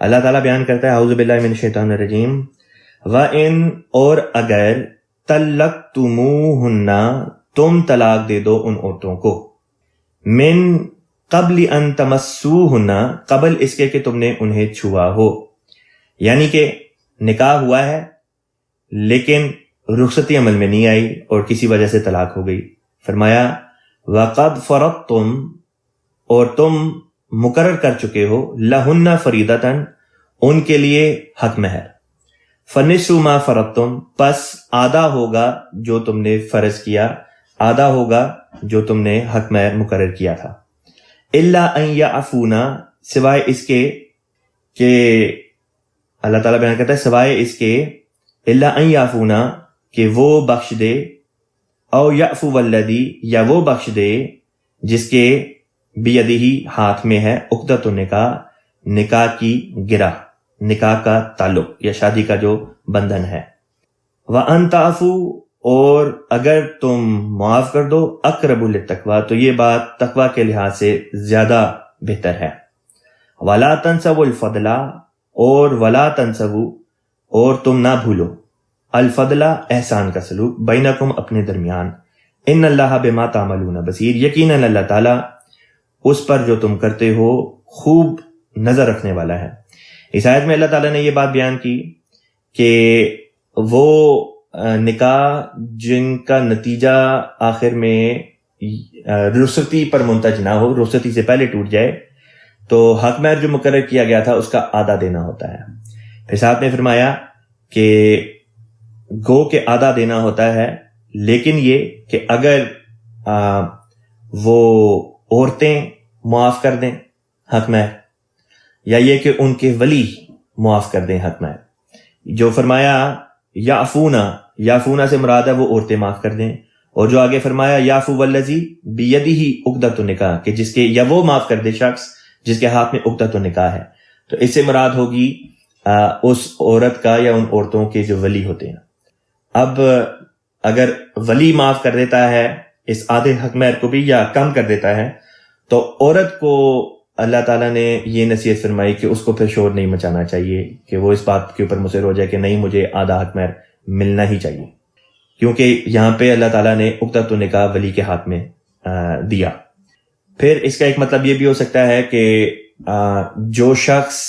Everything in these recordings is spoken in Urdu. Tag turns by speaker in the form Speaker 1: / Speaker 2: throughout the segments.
Speaker 1: اللہ تعالیٰ بیان کرتا ہے اعوذ باللہ من الشیطان الرجیم وَإِن اور اگر طَلَّقْتُمُوهُنَّ تم طلاق دے دو ان عورتوں کو من قبل ان تمسوهن قبل اس کے کہ تم نے انہیں چھوا ہو، یعنی کہ نکاح ہوا ہے لیکن رخصتی عمل میں نہیں آئی اور کسی وجہ سے طلاق ہو گئی. فرمایا وَقَدْ فَرَضْتُمْ اور تم مقرر کر چکے ہو لَهُنَّ فَرِيضَةً ان کے لیے حق مہر، فَنِصْفُ مَا فَرَضْتُمْ پس آدھا ہوگا جو تم نے فرض کیا، آدھا ہوگا جو تم نے حق مہر مقرر کیا تھا. إِلَّا أَن يَعْفُونَ سوائے اس کے کہ اللہ تعالیٰ بیان کرتا ہے سوائے اس کے إِلَّا أَن يَعْفُونَ کہ وہ بخش دے، او يَعْفُوَ الَّذِي یا وہ بخش دے جس کے بیدہی ہاتھ میں ہے عقدۃ النکاح نکاح کی گرہ، نکاح کا تعلق یا شادی کا جو بندھن ہے. وَأَن تَعْفُوا اور اگر تم معاف کر دو اقرب للتقویٰ تو یہ بات تقویٰ کے لحاظ سے زیادہ بہتر ہے. وَلَا تَنْسَوْا الْفَضْلَ اور وَلَا تَنْسَوْا اور تم نہ بھولو الفضل احسان کا سلوک بینکم اپنے درمیان ان اللہ بما تعملون بصیر یقیناً اللہ تعالیٰ اس پر جو تم کرتے ہو خوب نظر رکھنے والا ہے. اس آیت میں اللہ تعالیٰ نے یہ بات بیان کی کہ وہ نکاح جن کا نتیجہ آخر میں رخصتی پر منتج نہ ہو، رخصتی سے پہلے ٹوٹ جائے، تو حق مہر جو مقرر کیا گیا تھا اس کا آدھا دینا ہوتا ہے. پھر ساتھ میں فرمایا کہ گو کہ آدھا دینا ہوتا ہے، لیکن یہ کہ اگر وہ عورتیں معاف کر دیں حق مہر، یا یہ کہ ان کے ولی معاف کر دیں حق مہر. جو فرمایا یعفونا سے مراد ہے وہ عورتیں معاف کر دیں، اور جو آگے فرمایا یعفو والذی بیدہ عقدۃ النکاح کہ جس کے یا وہ معاف کر دے شخص جس کے ہاتھ میں عقدۃ النکاح ہے، تو اس سے مراد ہوگی اس عورت کا یا ان عورتوں کے جو ولی ہوتے ہیں. اب اگر ولی معاف کر دیتا ہے اس آدھے حق مہر کو بھی یا کم کر دیتا ہے، تو عورت کو اللہ تعالیٰ نے یہ نصیحت فرمائی کہ اس کو پھر شور نہیں مچانا چاہیے، کہ وہ اس بات کے اوپر مصر ہو جائے کہ نہیں مجھے آدھا حق مہر ملنا ہی چاہیے، کیونکہ یہاں پہ اللہ تعالیٰ نے عقدۃ النکاح ولی کے ہاتھ میں دیا. پھر اس کا ایک مطلب یہ بھی ہو سکتا ہے کہ جو شخص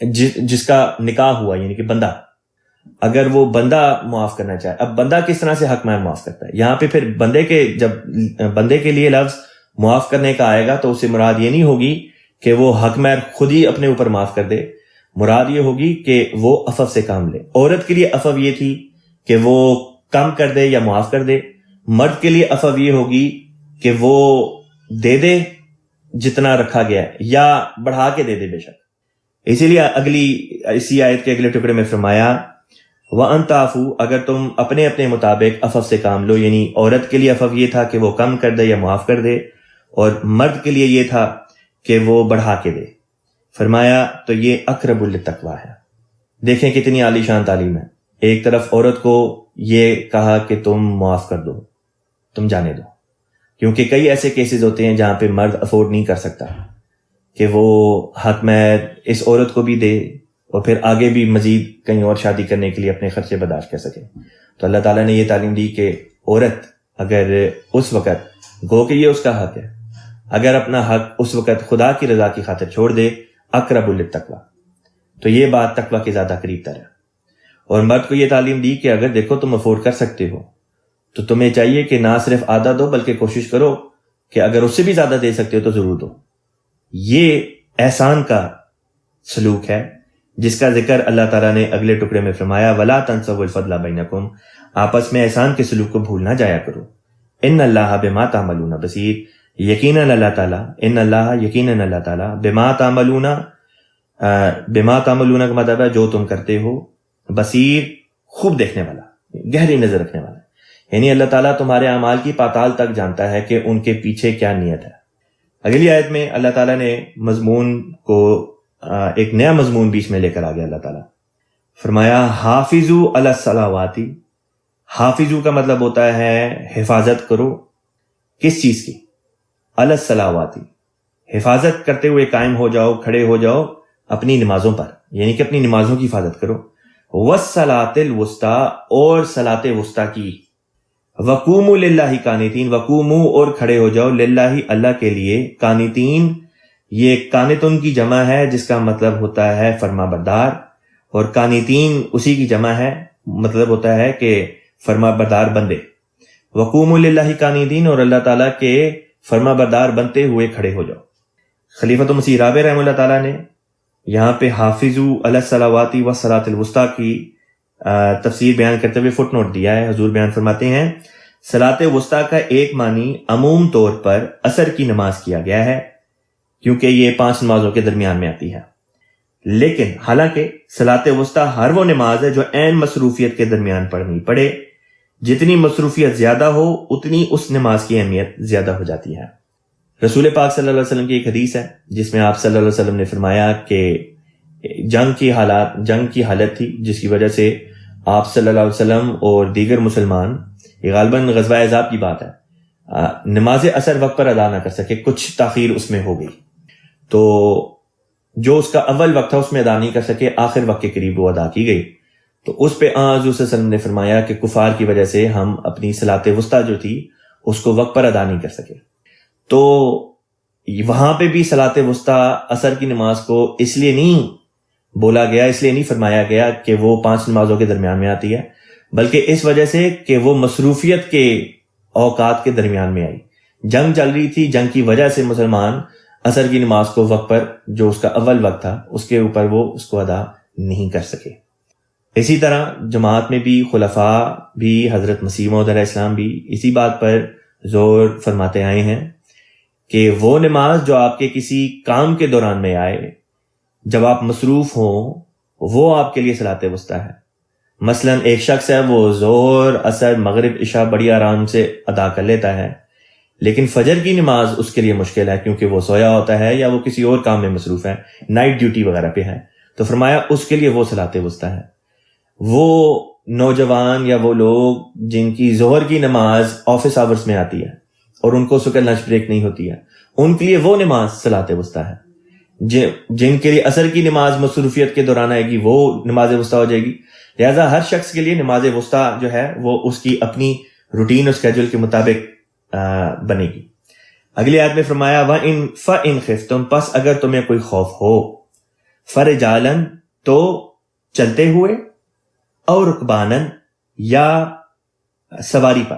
Speaker 1: جس کا نکاح ہوا یعنی کہ بندہ، اگر وہ بندہ معاف کرنا چاہے، اب بندہ کس طرح سے حق مہر معاف کرتا ہے؟ یہاں پہ پھر جب بندے کے لیے لفظ معاف کرنے کا آئے گا تو اس سے مراد یہ نہیں ہوگی کہ وہ حق مہر خود ہی اپنے اوپر معاف کر دے، مراد یہ ہوگی کہ وہ عفو سے کام لے. عورت کے لیے عفو یہ تھی کہ وہ کم کر دے یا معاف کر دے، مرد کے لیے عفو یہ ہوگی کہ وہ دے دے جتنا رکھا گیا ہے یا بڑھا کے دے دے بے شک. اسی لیے اسی آیت کے اگلے ٹکڑے میں فرمایا وَأَن تَعْفُوا اگر تم اپنے اپنے مطابق عفو سے کام لو، یعنی عورت کے لیے عفو یہ تھا کہ وہ کم کر دے یا معاف کر دے، اور مرد کے لیے یہ تھا کہ وہ بڑھا کے دے. فرمایا تو یہ اقرب للتقویٰ ہے. دیکھیں کتنی عالی شان تعلیم ہے. ایک طرف عورت کو یہ کہا کہ تم معاف کر دو، تم جانے دو، کیونکہ کئی ایسے کیسز ہوتے ہیں جہاں پہ مرد افورڈ نہیں کر سکتا کہ وہ حق مہر اس عورت کو بھی دے اور پھر آگے بھی مزید کہیں اور شادی کرنے کے لیے اپنے خرچے برداشت کر سکے. تو اللہ تعالیٰ نے یہ تعلیم دی کہ عورت اگر اس وقت گو کہ یہ اس کا حق ہے، اگر اپنا حق اس وقت خدا کی رضا کی خاطر چھوڑ دے اقرب للتقویٰ، تو یہ بات تقویٰ کے زیادہ قریب تر ہے. اور مرد کو یہ تعلیم دی کہ اگر دیکھو تم افورڈ کر سکتے ہو تو تمہیں چاہیے کہ نہ صرف آدھا دو بلکہ کوشش کرو کہ اگر اس سے بھی زیادہ دے سکتے ہو تو ضرور دو. یہ احسان کا سلوک ہے جس کا ذکر اللہ تعالیٰ نے اگلے ٹکڑے میں فرمایا وَلَا تَنْسَوْا الْفَضْلَ بَيْنَكُمْ آپس میں احسان کے سلوک کو بھول نہ جایا کرو. ان اللہ بما تعملون بصیر یقیناً اللہ تعالیٰ بما تعملون کا مطلب ہے جو تم کرتے ہو، بصیر خوب دیکھنے والا، گہری نظر رکھنے والا. یعنی اللہ تعالیٰ تمہارے اعمال کی پاتال تک جانتا ہے کہ ان کے پیچھے کیا نیت ہے. اگلی آیت میں اللہ تعالیٰ نے مضمون کو ایک نیا مضمون بیچ میں لے کر آ گیا. اللہ تعالیٰ فرمایا حافظوا علی الصلوات. حافظو کا مطلب ہوتا ہے حفاظت کرو. کس چیز کی؟ علی الصلوات، حفاظت کرتے ہوئے قائم ہو جاؤ، کھڑے ہو جاؤ اپنی نمازوں پر، یعنی کہ اپنی نمازوں کی حفاظت کرو. والصلاۃ الوسطیٰ، اور صلاۃ وسطیٰ کی. وقوموا للہ قانتین، وقوموا اور کھڑے ہو جاؤ، للہ اللہ کے لیے، قانتین یہ قانتن کی جمع ہے جس کا مطلب ہوتا ہے فرما بردار، اور قانتین اسی کی جمع ہے، مطلب ہوتا ہے کہ فرما بردار بندے. وقوموا للہ قانتین، اور اللہ تعالیٰ کے فرما بردار بنتے ہوئے کھڑے ہو جاؤ. خلیفۃ مسیح رابع رحمہ اللہ تعالیٰ نے یہاں پہ حافظوا علی الصلوات والصلاۃ الوسطیٰ کی تفسیر بیان کرتے ہوئے فٹ نوٹ دیا ہے. حضور بیان فرماتے ہیں صلاۃ وسطیٰ کا ایک معنی عموم طور پر عصر کی نماز کیا گیا ہے، کیونکہ یہ 5 نمازوں کے درمیان میں آتی ہے. لیکن حالانکہ صلاۃ وسطیٰ ہر وہ نماز ہے جو عین مصروفیت کے درمیان پڑھنی پڑے. جتنی مصروفیت زیادہ ہو اتنی اس نماز کی اہمیت زیادہ ہو جاتی ہے. رسول پاک صلی اللہ علیہ وسلم کی ایک حدیث ہے جس میں آپ صلی اللہ علیہ وسلم نے فرمایا کہ جنگ کی حالت تھی، جس کی وجہ سے آپ صلی اللہ علیہ وسلم اور دیگر مسلمان، یہ غالباً غزوہ احزاب کی بات ہے، نماز عصر وقت پر ادا نہ کر سکے، کچھ تاخیر اس میں ہو گئی. تو جو اس کا اول وقت تھا اس میں ادا نہیں کر سکے، آخر وقت کے قریب وہ ادا کی گئی. تو اس پہ حضور صلی اللہ علیہ وسلم نے فرمایا کہ کفار کی وجہ سے ہم اپنی صلاۃ وسطیٰ جو تھی اس کو وقت پر ادا نہیں کر سکے. تو وہاں پہ بھی صلاۃ وسطیٰ عصر کی نماز کو اس لیے نہیں بولا گیا، اس لیے نہیں فرمایا گیا کہ وہ 5 نمازوں کے درمیان میں آتی ہے، بلکہ اس وجہ سے کہ وہ مصروفیت کے اوقات کے درمیان میں آئی. جنگ چل رہی تھی، جنگ کی وجہ سے مسلمان عصر کی نماز کو وقت پر، جو اس کا اول وقت تھا اس کے اوپر، وہ اس کو ادا نہیں کر سکے. اسی طرح جماعت میں بھی خلفاء بھی، حضرت مسیح موعود علیہ السلام بھی اسی بات پر زور فرماتے آئے ہیں کہ وہ نماز جو آپ کے کسی کام کے دوران میں آئے، جب آپ مصروف ہوں، وہ آپ کے لیے صلاۃ وسطیٰ ہے. مثلا ایک شخص ہے وہ ظہر، عصر، مغرب، عشاء بڑی آرام سے ادا کر لیتا ہے، لیکن فجر کی نماز اس کے لیے مشکل ہے کیونکہ وہ سویا ہوتا ہے یا وہ کسی اور کام میں مصروف ہے، نائٹ ڈیوٹی وغیرہ پہ ہے. تو فرمایا اس کے لیے وہ صلاۃ وسطیٰ ہے. وہ نوجوان یا وہ لوگ جن کی ظہر کی نماز آفس آورز میں آتی ہے اور ان کو اس وقت لنچ بریک نہیں ہوتی ہے، ان کے لیے وہ نماز صلاۃ وسطیٰ ہے. جن کے لیے عصر کی نماز مصروفیت کے دوران آئے گی وہ نماز وسطیٰ ہو جائے گی. لہٰذا ہر شخص کے لیے نماز وسطیٰ جو ہے وہ اس کی اپنی روٹین اور اسکیجول کے مطابق بنے گی. اگلی آیت میں فرمایا فَإِنْ خِفْتُمْ، پس اگر تمہیں کوئی خوف ہو، فَرِجَالًا تو چلتے ہوئے، اور رُكْبَانًا یا سواری پر.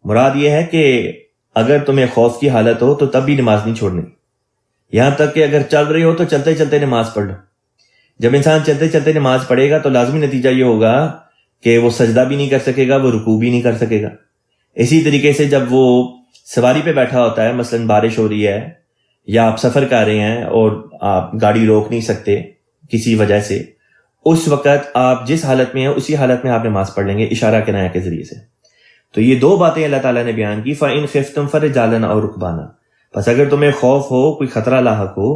Speaker 1: مراد یہ ہے کہ اگر تمہیں خوف کی حالت ہو تو تب بھی نماز نہیں چھوڑنی، یہاں تک کہ اگر چل رہی ہو تو چلتے چلتے نماز پڑھ لو. جب انسان چلتے چلتے نماز پڑھے گا تو لازمی نتیجہ یہ ہوگا کہ وہ سجدہ بھی نہیں کر سکے گا، وہ رکوع بھی نہیں کر سکے گا. اسی طریقے سے جب وہ سواری پہ بیٹھا ہوتا ہے، مثلا بارش ہو رہی ہے یا آپ سفر کر رہے ہیں اور آپ گاڑی روک نہیں سکتے کسی وجہ سے، اس وقت آپ جس حالت میں ہیں اسی حالت میں آپ نماز پڑھ لیں گے اشارہ کنایہ کے ذریعے سے. تو یہ 2 باتیں اللہ تعالیٰ نے بیان کی، فَإِنْ خِفْتُمْ فَرِجَالًا أَوْ رُكْبَانًا. پس اگر تمہیں خوف ہو، کوئی خطرہ لاحق ہو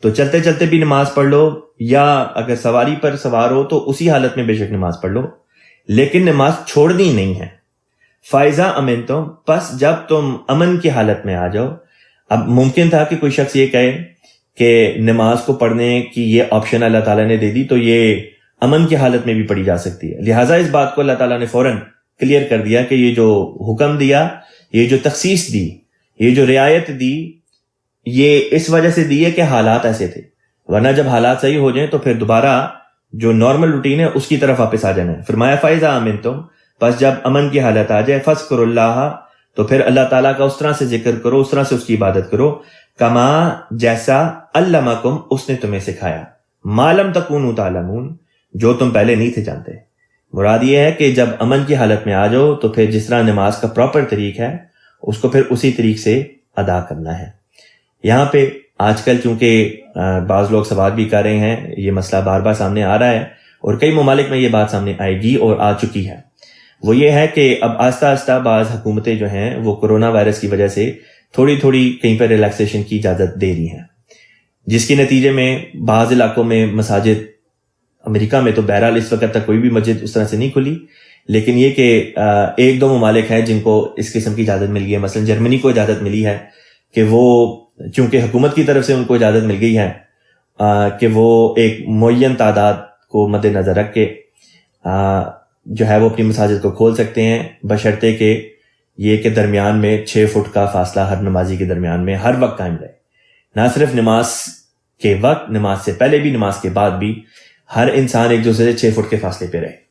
Speaker 1: تو چلتے چلتے بھی نماز پڑھ لو، یا اگر سواری پر سوار ہو تو اسی حالت میں بے شک نماز پڑھ لو، لیکن نماز چھوڑنی نہیں ہے. فَإِذَا أَمِنْتُمْ، پس جب تم امن کی حالت میں آ جاؤ. اب ممکن تھا کہ کوئی شخص یہ کہے کہ نماز کو پڑھنے کی یہ آپشن اللہ تعالیٰ نے دے دی تو یہ امن کی حالت میں بھی پڑھی جا سکتی ہے. لہٰذا اس بات کو اللہ تعالیٰ نے فوراً کلیئر کر دیا کہ یہ جو حکم دیا، یہ جو تخصیص دی، یہ جو رعایت دی، یہ اس وجہ سے دی ہے کہ حالات ایسے تھے، ورنہ جب حالات صحیح ہو جائیں تو پھر دوبارہ جو نارمل روٹین ہے اس کی طرف واپس آ جانا ہے. فرمایا فَإِذَا أَمِنْتُمْ، پس جب امن کی حالت آ جائے، فَاذْكُرُوا اللَّهَ، تو پھر اللہ تعالیٰ کا اس طرح سے ذکر کرو، اس طرح سے اس کی عبادت کرو، کما جیسا علمکم، اس نے تمہیں سکھایا، ما لم تکونوا تعلمون، جو تم پہلے نہیں تھے جانتے. مراد یہ ہے کہ جب امن کی حالت میں آ جاؤ تو پھر جس طرح نماز کا پراپر طریق ہے اس کو پھر اسی طریق سے ادا کرنا ہے. یہاں پہ آج کل چونکہ بعض لوگ سوال بھی کر رہے ہیں، یہ مسئلہ بار بار سامنے آ رہا ہے اور کئی ممالک میں یہ بات سامنے آئے گی اور آ چکی ہے. وہ یہ ہے کہ اب آہستہ آہستہ بعض حکومتیں جو ہیں وہ کرونا وائرس کی وجہ سے تھوڑی تھوڑی کہیں پر ریلیکسیشن کی اجازت دے رہی ہیں، جس کے نتیجے میں بعض علاقوں میں مساجد، امریکہ میں تو بہرحال اس وقت تک کوئی بھی مسجد اس طرح سے نہیں کھلی، لیکن یہ کہ 1-2 ممالک ہیں جن کو اس قسم کی اجازت مل گئی ہے. مثلا جرمنی کو اجازت ملی ہے کہ وہ چونکہ حکومت کی طرف سے ان کو اجازت مل گئی ہے کہ وہ ایک معین تعداد کو مد نظر رکھ کے جو ہے وہ اپنی مساجد کو کھول سکتے ہیں، بشرطے کہ یہ کہ درمیان میں 6 فٹ کا فاصلہ ہر نمازی کے درمیان میں ہر وقت قائم رہے، نہ صرف نماز کے وقت، نماز سے پہلے بھی، نماز کے بعد بھی ہر انسان ایک دوسرے سے 6 فٹ کے فاصلے پہ رہے۔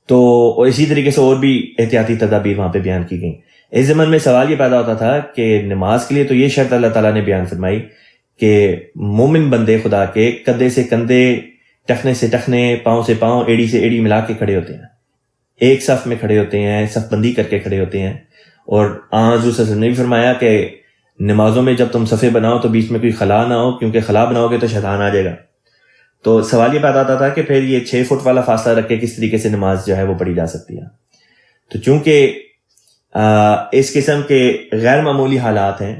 Speaker 1: تو اسی طریقے سے اور بھی احتیاطی تدابیر وہاں پہ بیان کی گئیں۔ اس زمن میں سوال یہ پیدا ہوتا تھا کہ نماز کے لیے تو یہ شرط اللہ تعالیٰ نے بیان فرمائی کہ مومن بندے خدا کے کندھے سے کندھے، ٹخنے سے ٹخنے، پاؤں سے پاؤں، ایڑی سے ایڑی ملا کے کھڑے ہوتے ہیں، ایک صف میں کھڑے ہوتے ہیں، صف بندی کر کے کھڑے ہوتے ہیں۔ اور حضور صلی اللہ علیہ وسلم نے بھی فرمایا کہ نمازوں میں جب تم صفے بناؤ تو بیچ میں کوئی خلا نہ ہو، کیونکہ خلا بناؤ گے تو شیطان آ جائے گا۔ تو سوال یہ پیدا ہوتا تھا کہ پھر یہ 6 فٹ والا فاصلہ رکھ کے کس طریقے سے نماز جو ہے وہ پڑھی جا سکتی ہے۔ تو چونکہ اس قسم کے غیر معمولی حالات ہیں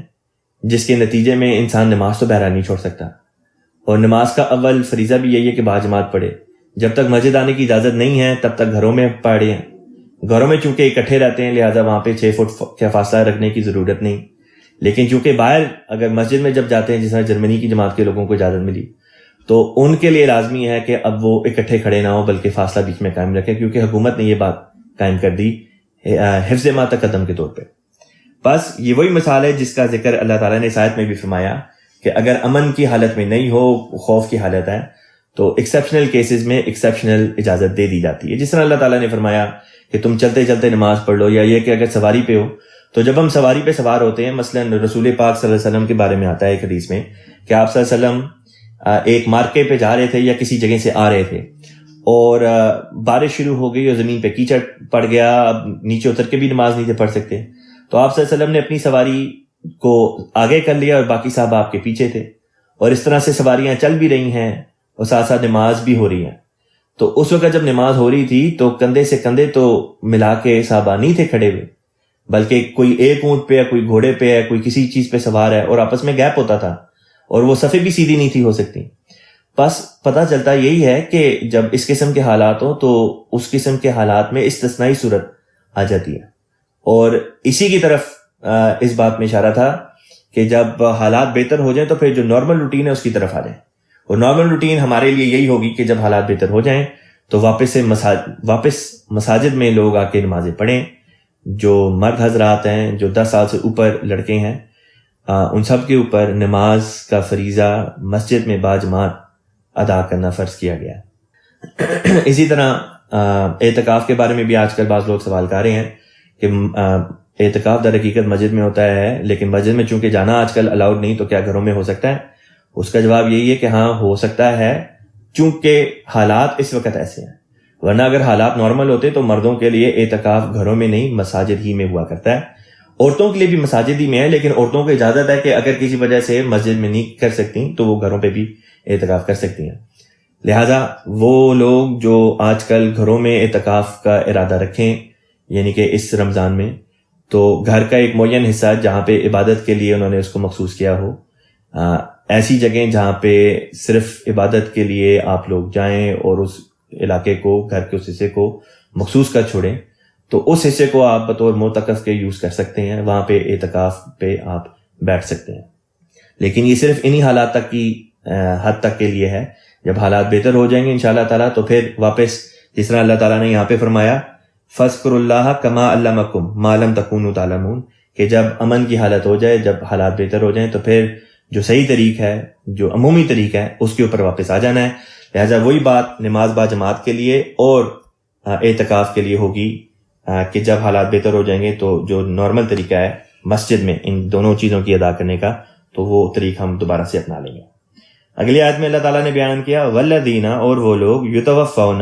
Speaker 1: جس کے نتیجے میں انسان نماز تو بہرحال نہیں چھوڑ سکتا، اور نماز کا اول فریضہ بھی یہی ہے کہ باجماعت پڑھے۔ جب تک مسجد آنے کی اجازت نہیں ہے تب تک گھروں میں پڑھیں۔ گھروں میں چونکہ اکٹھے رہتے ہیں لہٰذا وہاں پہ 6 فٹ کا فاصلہ رکھنے کی ضرورت نہیں، لیکن چونکہ باہر اگر مسجد میں جب جاتے ہیں، جس طرح جرمنی کی جماعت کے لوگوں کو اجازت ملی، تو ان کے لیے لازمی ہے کہ اب وہ اکٹھے کھڑے نہ ہوں بلکہ فاصلہ بیچ میں قائم رکھیں، کیونکہ حکومت نے یہ بات قائم کر دی حفظ ما تقدم کے طور پہ۔ بس یہ وہی مثال ہے جس کا ذکر اللہ تعالیٰ نے اس آیت میں بھی فرمایا کہ اگر امن کی حالت میں نہیں ہو، خوف کی حالت ہے، تو ایکسیپشنل کیسز میں ایکسیپشنل اجازت دے دی جاتی ہے۔ جس طرح اللہ تعالیٰ نے فرمایا کہ تم چلتے چلتے نماز پڑھ لو، یا یہ کہ اگر سواری پہ ہو تو جب ہم سواری پہ سوار ہوتے ہیں، مثلا رسول پاک صلی اللہ علیہ وسلم کے بارے میں آتا ہے ایک حدیث میں کہ آپ صلی اللہ علیہ وسلم ایک مارکے پہ جا رہے تھے یا کسی جگہ سے آ رہے تھے، اور بارش شروع ہو گئی اور زمین پہ کیچڑ پڑ گیا، اب نیچے اتر کے بھی نماز نہیں تھے پڑھ سکتے، تو آپ صلی اللہ علیہ وسلم نے اپنی سواری کو آگے کر لیا اور باقی صاحب آپ کے پیچھے تھے، اور اس طرح سے سواریاں چل بھی رہی ہیں اور ساتھ ساتھ نماز بھی ہو رہی ہیں۔ تو اس وقت جب نماز ہو رہی تھی تو کندھے سے کندھے تو ملا کے صحابہ نہیں تھے کھڑے ہوئے، بلکہ کوئی ایک اونٹ پہ ہے، کوئی گھوڑے پہ ہے، کوئی کسی چیز پہ سوار ہے، اور آپس میں گیپ ہوتا تھا اور وہ صفیں بھی سیدھی نہیں تھی ہو سکتی۔ بس پتہ چلتا یہی ہے کہ جب اس قسم کے حالات ہوں تو اس قسم کے حالات میں استثنائی صورت آ جاتی ہے، اور اسی کی طرف اس بات میں اشارہ تھا کہ جب حالات بہتر ہو جائیں تو پھر جو نارمل روٹین ہے اس کی طرف آ جائیں، اور نارمل روٹین ہمارے لیے یہی ہوگی کہ جب حالات بہتر ہو جائیں تو واپس مساجد میں لوگ آ کے نمازیں پڑھیں۔ جو مرد حضرات ہیں، جو 10 سال سے اوپر لڑکے ہیں، ان سب کے اوپر نماز کا فریضہ مسجد میں باجماعت ادا کرنا فرض کیا گیا ہے۔ اسی طرح اعتکاف کے بارے میں بھی آج کل بعض لوگ سوال کر رہے ہیں کہ اعتکاف در حقیقت مسجد میں ہوتا ہے، لیکن مسجد میں چونکہ جانا آج کل الاؤڈ نہیں، تو کیا گھروں میں ہو سکتا ہے؟ اس کا جواب یہی ہے کہ ہاں ہو سکتا ہے، چونکہ حالات اس وقت ایسے ہیں، ورنہ اگر حالات نارمل ہوتے تو مردوں کے لیے اعتکاف گھروں میں نہیں مساجد ہی میں ہوا کرتا ہے۔ عورتوں کے لیے بھی مساجد ہی میں ہے، لیکن عورتوں کو اجازت ہے کہ اگر کسی وجہ سے مسجد میں نہیں کر سکتی تو وہ گھروں پہ بھی اعتکاف کر سکتی ہیں۔ لہٰذا وہ لوگ جو آج کل گھروں میں اعتکاف کا ارادہ رکھیں، یعنی کہ اس رمضان میں، تو گھر کا ایک معین حصہ جہاں پہ عبادت کے لیے انہوں نے اس کو مخصوص کیا ہو، ایسی جگہیں جہاں پہ صرف عبادت کے لیے آپ لوگ جائیں اور اس علاقے کو، گھر کے اس حصے کو مخصوص کر چھوڑیں، تو اس حصے کو آپ بطور معتکف کے یوز کر سکتے ہیں، وہاں پہ اعتکاف پہ آپ بیٹھ سکتے ہیں۔ لیکن یہ صرف انہی حالات تک کی حد تک کے لیے ہے۔ جب حالات بہتر ہو جائیں گے انشاءاللہ تعالیٰ تو پھر واپس جس طرح اللہ تعالیٰ نے یہاں پہ فرمایا فَاذْكُرُوا اللَّهَ كَمَا عَلَّمَكُمْ مَا لَمْ تَكُونُوا تَعْلَمُونَ، کہ جب امن کی حالت ہو جائے، جب حالات بہتر ہو جائیں تو پھر جو صحیح طریق ہے، جو عمومی طریق ہے، اس کے اوپر واپس آ جانا ہے۔ لہٰذا وہی بات نماز با جماعت کے لیے اور اعتکاف کے لیے ہوگی کہ جب حالات بہتر ہو جائیں گے تو جو نارمل طریقہ ہے مسجد میں ان دونوں چیزوں کی ادا کرنے کا، تو وہ طریق ہم دوبارہ سے اپنا لیں گے۔ اگلی آیت میں اللہ تعالیٰ نے بیان کیا والذین، اور وہ لوگ یتوفون،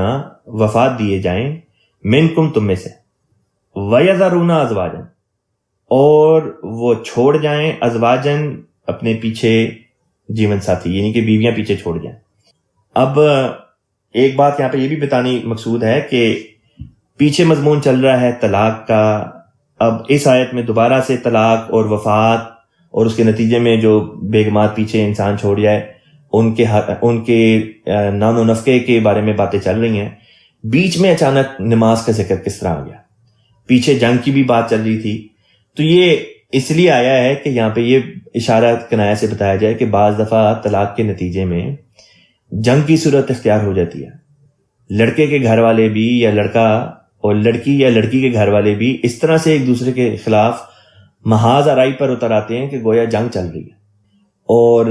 Speaker 1: وفات دیے جائیں، منکم، تم میں سے، ویذرون ازواجا، اور وہ چھوڑ جائیں، ازواجن، اپنے پیچھے جیون ساتھی، یعنی کہ بیویاں پیچھے چھوڑ جائیں۔ اب ایک بات یہاں پہ یہ بھی بتانی مقصود ہے کہ پیچھے مضمون چل رہا ہے طلاق کا، اب اس آیت میں دوبارہ سے طلاق اور وفات اور اس کے نتیجے میں جو بیگمات پیچھے انسان چھوڑ جائے ان کے نان و نفقے کے بارے میں باتیں چل رہی ہیں۔ بیچ میں اچانک نماز کا ذکر کس طرح آ گیا؟ پیچھے جنگ کی بھی بات چل رہی تھی، تو یہ اس لیے آیا ہے کہ یہاں پہ یہ اشارہ کنایہ سے بتایا جائے کہ بعض دفعہ طلاق کے نتیجے میں جنگ کی صورت اختیار ہو جاتی ہے. لڑکے کے گھر والے بھی یا لڑکا اور لڑکی یا لڑکی کے گھر والے بھی اس طرح سے ایک دوسرے کے خلاف محاذ آرائی پر اتر آتے ہیں کہ گویا جنگ چل رہی ہے, اور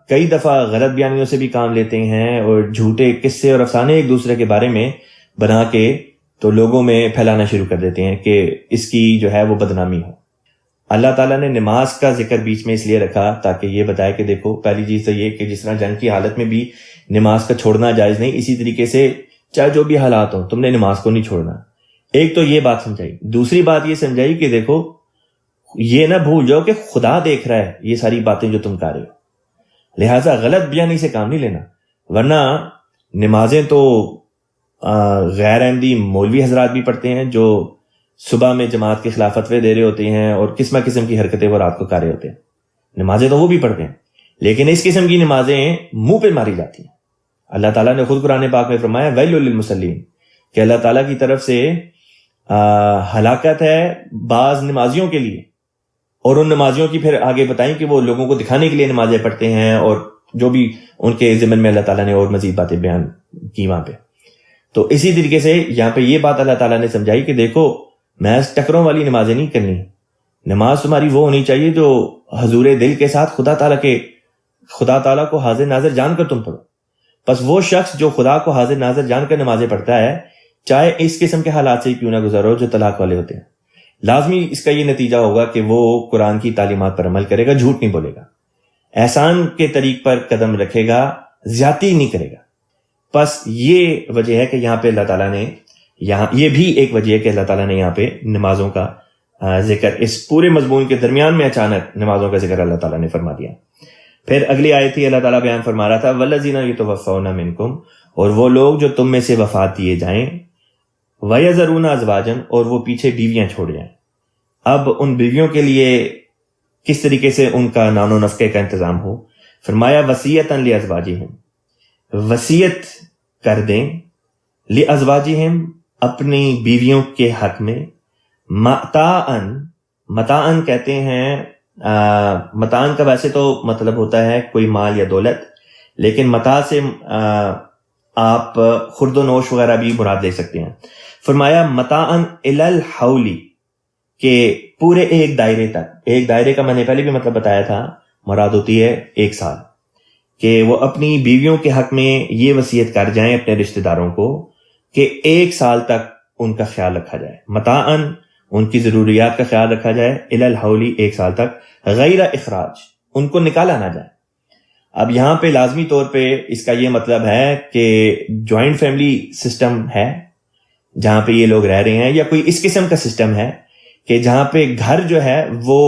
Speaker 1: کئی دفعہ غلط بیانیوں سے بھی کام لیتے ہیں اور جھوٹے قصے اور افسانے ایک دوسرے کے بارے میں بنا کے تو لوگوں میں پھیلانا شروع کر دیتے ہیں کہ اس کی جو ہے وہ بدنامی ہو. اللہ تعالیٰ نے نماز کا ذکر بیچ میں اس لیے رکھا تاکہ یہ بتائے کہ دیکھو پہلی چیز تو یہ کہ جس طرح جنگ کی حالت میں بھی نماز کا چھوڑنا جائز نہیں, اسی طریقے سے چاہے جو بھی حالات ہوں تم نے نماز کو نہیں چھوڑنا. ایک تو یہ بات سمجھائی. دوسری بات یہ سمجھائی کہ دیکھو یہ نہ بھول جاؤ کہ خدا دیکھ رہا ہے یہ ساری باتیں جو تم کر رہے ہو, لہٰذا غلط بیانی سے کام نہیں لینا, ورنہ نمازیں تو غیر احمدی مولوی حضرات بھی پڑھتے ہیں جو صبح میں جماعت کے خلاف فتوے دے رہے ہوتے ہیں اور قسم قسم کی حرکتیں وہ رات کو کر رہے ہوتے ہیں. نمازیں تو وہ بھی پڑھتے ہیں, لیکن اس قسم کی نمازیں منہ پہ ماری جاتی ہیں. اللہ تعالیٰ نے خود قرآن پاک میں فرمایا ویل للمصلین کہ اللہ تعالیٰ کی طرف سے ہلاکت ہے بعض نمازیوں کے لیے, اور ان نمازیوں کی پھر آگے بتائیں کہ وہ لوگوں کو دکھانے کے لیے نمازیں پڑھتے ہیں اور جو بھی ان کے ضمن میں اللہ تعالیٰ نے اور مزید باتیں بیان کی وہاں پہ. تو اسی طریقے سے یہاں پہ یہ بات اللہ تعالیٰ نے سمجھائی کہ دیکھو محض ٹکروں والی نمازیں نہیں کرنی, نماز تمہاری وہ ہونی چاہیے جو حضور دل کے ساتھ خدا تعالیٰ کو حاضر ناظر جان کر تم پڑھو. بس وہ شخص جو خدا کو حاضر ناظر جان کر نمازیں پڑھتا ہے, چاہے اس قسم کے حالات سے کیوں نہ گزرو جو طلاق والے ہوتے ہیں, لازمی اس کا یہ نتیجہ ہوگا کہ وہ قرآن کی تعلیمات پر عمل کرے گا, جھوٹ نہیں بولے گا, احسان کے طریق پر قدم رکھے گا, زیادتی نہیں کرے گا. بس یہ وجہ ہے کہ یہاں پہ اللہ تعالیٰ نے یہ بھی ایک وجہ ہے کہ اللہ تعالیٰ نے یہاں پہ نمازوں کا ذکر اس پورے مضمون کے درمیان میں اچانک نمازوں کا ذکر اللہ تعالیٰ نے فرما دیا. پھر اگلی آیت تھی اللہ تعالیٰ بیان فرما رہا تھا والذین یتوفون منکم, اور وہ لوگ جو تم میں سے وفات دیے جائیں, ویذرون ازواجا, اور وہ پیچھے بیویاں چھوڑ جائیں. اب ان بیویوں کے لیے کس طریقے سے ان کا نان و نفقے کا انتظام ہو. فرمایا وصیۃ لازواجہم, وصیت کر دیں لازواجہم, اپنی بیویوں کے حق میں, متاعن کہتے ہیں, متاعن کا ویسے تو مطلب ہوتا ہے کوئی مال یا دولت, لیکن متاع سے آپ خرد و نوش وغیرہ بھی مراد لے سکتے ہیں. فرمایا متاعن الی الحولی, کہ پورے ایک دائرے تک. ایک دائرے کا میں نے پہلے بھی مطلب بتایا تھا, مراد ہوتی ہے 1 سال, کہ وہ اپنی بیویوں کے حق میں یہ وصیت کر جائیں اپنے رشتہ داروں کو کہ 1 سال تک ان کا خیال رکھا جائے. متاعن ان کی ضروریات کا خیال رکھا جائے, الی الحولی 1 سال تک, غیر اخراج, ان کو نکالا نہ جائے. اب یہاں پہ لازمی طور پہ اس کا یہ مطلب ہے کہ جوائنٹ فیملی سسٹم ہے جہاں پہ یہ لوگ رہ رہے ہیں, یا کوئی اس قسم کا سسٹم ہے کہ جہاں پہ گھر جو ہے وہ